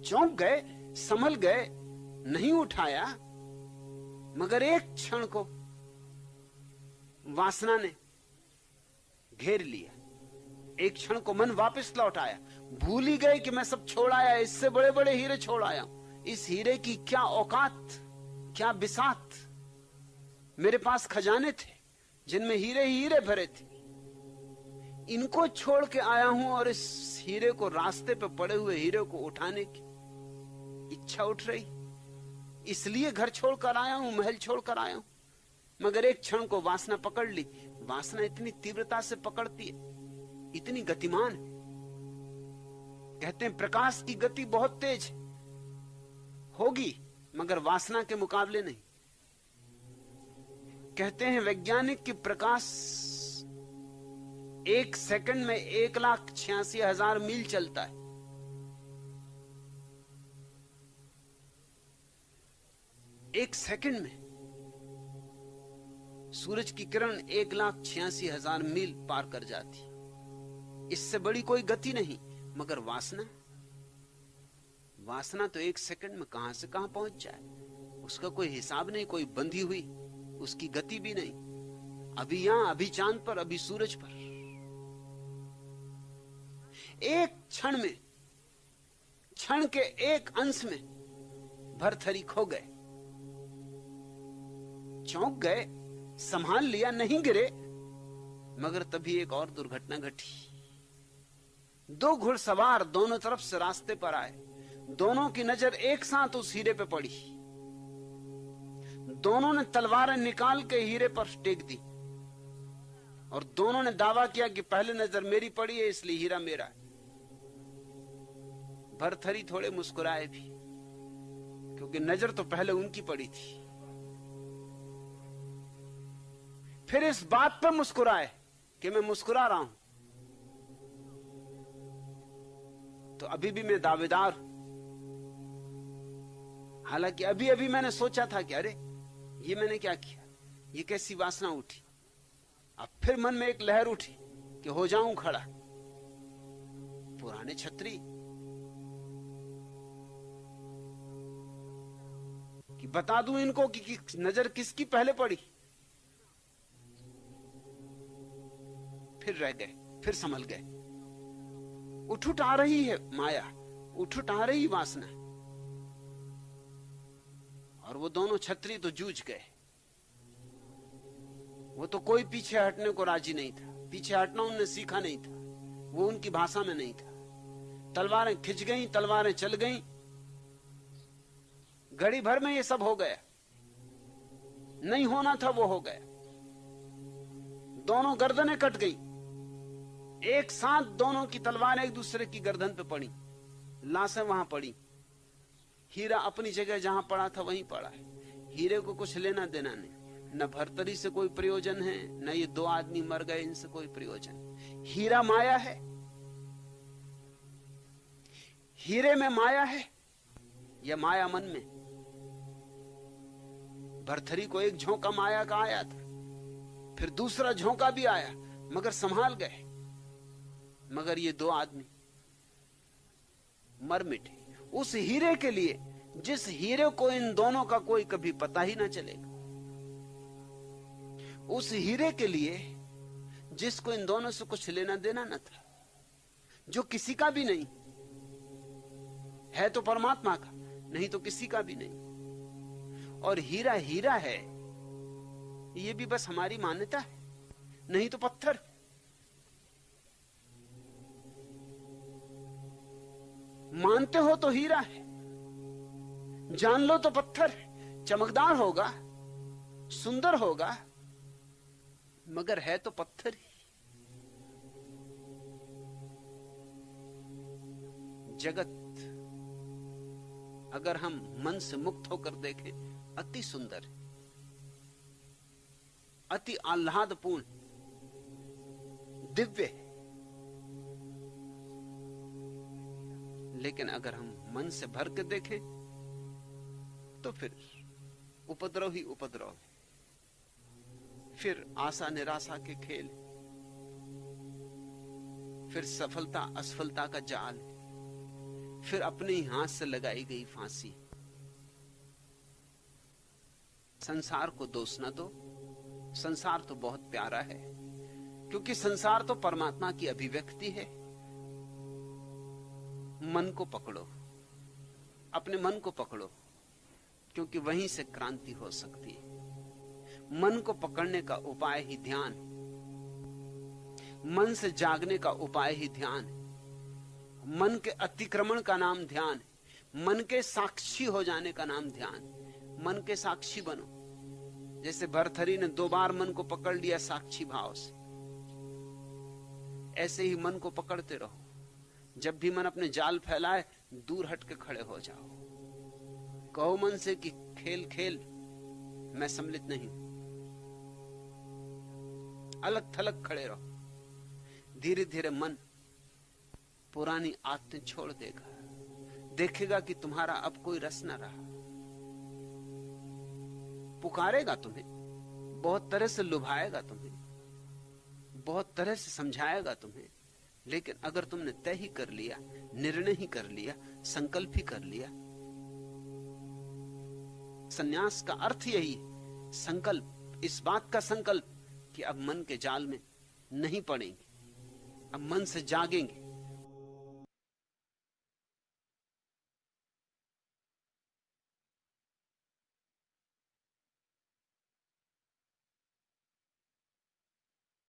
चौंक गए, संभल गए, नहीं उठाया, मगर एक क्षण को वासना ने घेर लिया। एक क्षण को मन वापस लौट आया। भूल ही गए कि मैं सब छोड़ आया, इससे बड़े बड़े हीरे छोड़ आया हूं। इस हीरे की क्या औकात, क्या बिसात। मेरे पास खजाने थे जिनमें हीरे ही हीरे भरे थे, इनको छोड़ के आया हूं और इस हीरे को, रास्ते पे पड़े हुए हीरे को उठाने की इच्छा उठ रही, इसलिए घर छोड़कर आया हूं, महल छोड़कर आया हूं। मगर एक क्षण को वासना पकड़ ली। वासना इतनी तीव्रता से पकड़ती है, इतनी गतिमान है। कहते हैं प्रकाश की गति बहुत तेज होगी, मगर वासना के मुकाबले नहीं। कहते हैं वैज्ञानिक कि प्रकाश 1 सेकंड में 1,86,000 मील चलता है। एक सेकंड में सूरज की किरण 1,86,000 मील पार कर जाती। इससे बड़ी कोई गति नहीं। मगर वासना तो 1 सेकंड में कहां से कहां पहुंच जाए, उसका कोई हिसाब नहीं, कोई बंधी हुई उसकी गति भी नहीं। अभी यहां, अभी चांद पर, अभी सूरज पर। एक क्षण में, क्षण के एक अंश में भर्तहरि खो गए। चौंक गए, संभाल लिया, नहीं गिरे, मगर तभी एक और दुर्घटना घटी। 2 घुड़सवार दोनों तरफ से रास्ते पर आए। दोनों की नजर एक साथ उस हीरे पे पड़ी। दोनों ने तलवारें निकाल के हीरे पर टेक दी और दोनों ने दावा किया कि पहले नजर मेरी पड़ी है, इसलिए हीरा मेरा है। भर्तहरि थोड़े मुस्कुराए भी, क्योंकि नजर तो पहले उनकी पड़ी थी। फिर इस बात पर मुस्कुराए कि मैं मुस्कुरा रहा हूं तो अभी भी मैं दावेदार हूं। हालांकि अभी अभी मैंने सोचा था कि अरे ये मैंने क्या किया, ये कैसी वासना उठी। अब फिर मन में एक लहर उठी कि हो जाऊं खड़ा। पुराने छत्री कि बता दूं इनको कि नजर किसकी पहले पड़ी। फिर रह गए। फिर संभल गए। उठ आ रही है माया, उठ आ रही वासना, और वो दोनों छत्री तो जूझ गए। वो तो कोई पीछे हटने को राजी नहीं था, पीछे हटना उनने सीखा नहीं था, वो उनकी भाषा में नहीं था। तलवारें खिंच गईं, तलवारें चल गईं, घड़ी भर में ये सब हो गया। नहीं होना था वो हो गया। दोनों गर्दनें कट गई, एक साथ दोनों की तलवारें एक दूसरे की गर्दन पे पड़ी, लाशें वहां पड़ी। हीरा अपनी जगह जहां पड़ा था वहीं पड़ा है। हीरे को कुछ लेना देना नहीं, न भरतरी से कोई प्रयोजन है, न ये दो आदमी मर गए इनसे कोई प्रयोजन। हीरा माया है, हीरे में माया है या माया मन में। भरथरी को एक झोंका माया का आया था, फिर दूसरा झोंका भी आया, मगर संभाल गए। मगर ये दो आदमी मर मिटे उस हीरे के लिए, जिस हीरे को इन दोनों का कोई कभी पता ही ना चलेगा। उस हीरे के लिए जिसको इन दोनों से कुछ लेना देना न था, जो किसी का भी नहीं है, तो परमात्मा का, नहीं तो किसी का भी नहीं। और हीरा हीरा है ये भी बस हमारी मान्यता है, नहीं तो पत्थर। मानते हो तो हीरा है, जान लो तो पत्थर है। चमकदार होगा, सुंदर होगा, मगर है तो पत्थर ही। जगत अगर हम मन से मुक्त होकर देखें, अति सुंदर है, अति आह्लादपूर्ण, दिव्य है। लेकिन अगर हम मन से भर के देखें तो फिर उपद्रव ही उपद्रव है, फिर आशा निराशा के खेल, फिर सफलता असफलता का जाल, फिर अपने ही हाथ से लगाई गई फांसी। संसार को दोष न दो, संसार तो बहुत प्यारा है, क्योंकि संसार तो परमात्मा की अभिव्यक्ति है। मन को पकड़ो, अपने मन को पकड़ो, क्योंकि वहीं से क्रांति हो सकती है। मन को पकड़ने का उपाय ही ध्यान, मन से जागने का उपाय ही ध्यान, मन के अतिक्रमण का नाम ध्यान, मन के साक्षी हो जाने का नाम ध्यान। मन के साक्षी बनो, जैसे भरथरी ने 2 बार मन को पकड़ लिया साक्षी भाव से, ऐसे ही मन को पकड़ते रहो। जब भी मन अपने जाल फैलाए, दूर हट के खड़े हो जाओ, कहो मन से कि खेल खेल, मैं सम्मिलित नहीं हूं। अलग थलग खड़े रहो। धीरे धीरे मन पुरानी आदतें छोड़ देगा, देखेगा कि तुम्हारा अब कोई रस न रहा। पुकारेगा तुम्हें, बहुत तरह से लुभाएगा तुम्हें, बहुत तरह से समझाएगा तुम्हें, लेकिन अगर तुमने तय ही कर लिया, निर्णय ही कर लिया, संकल्प ही कर लिया। संन्यास का अर्थ यही, संकल्प, इस बात का संकल्प कि अब मन के जाल में नहीं पड़ेंगे, अब मन से जागेंगे,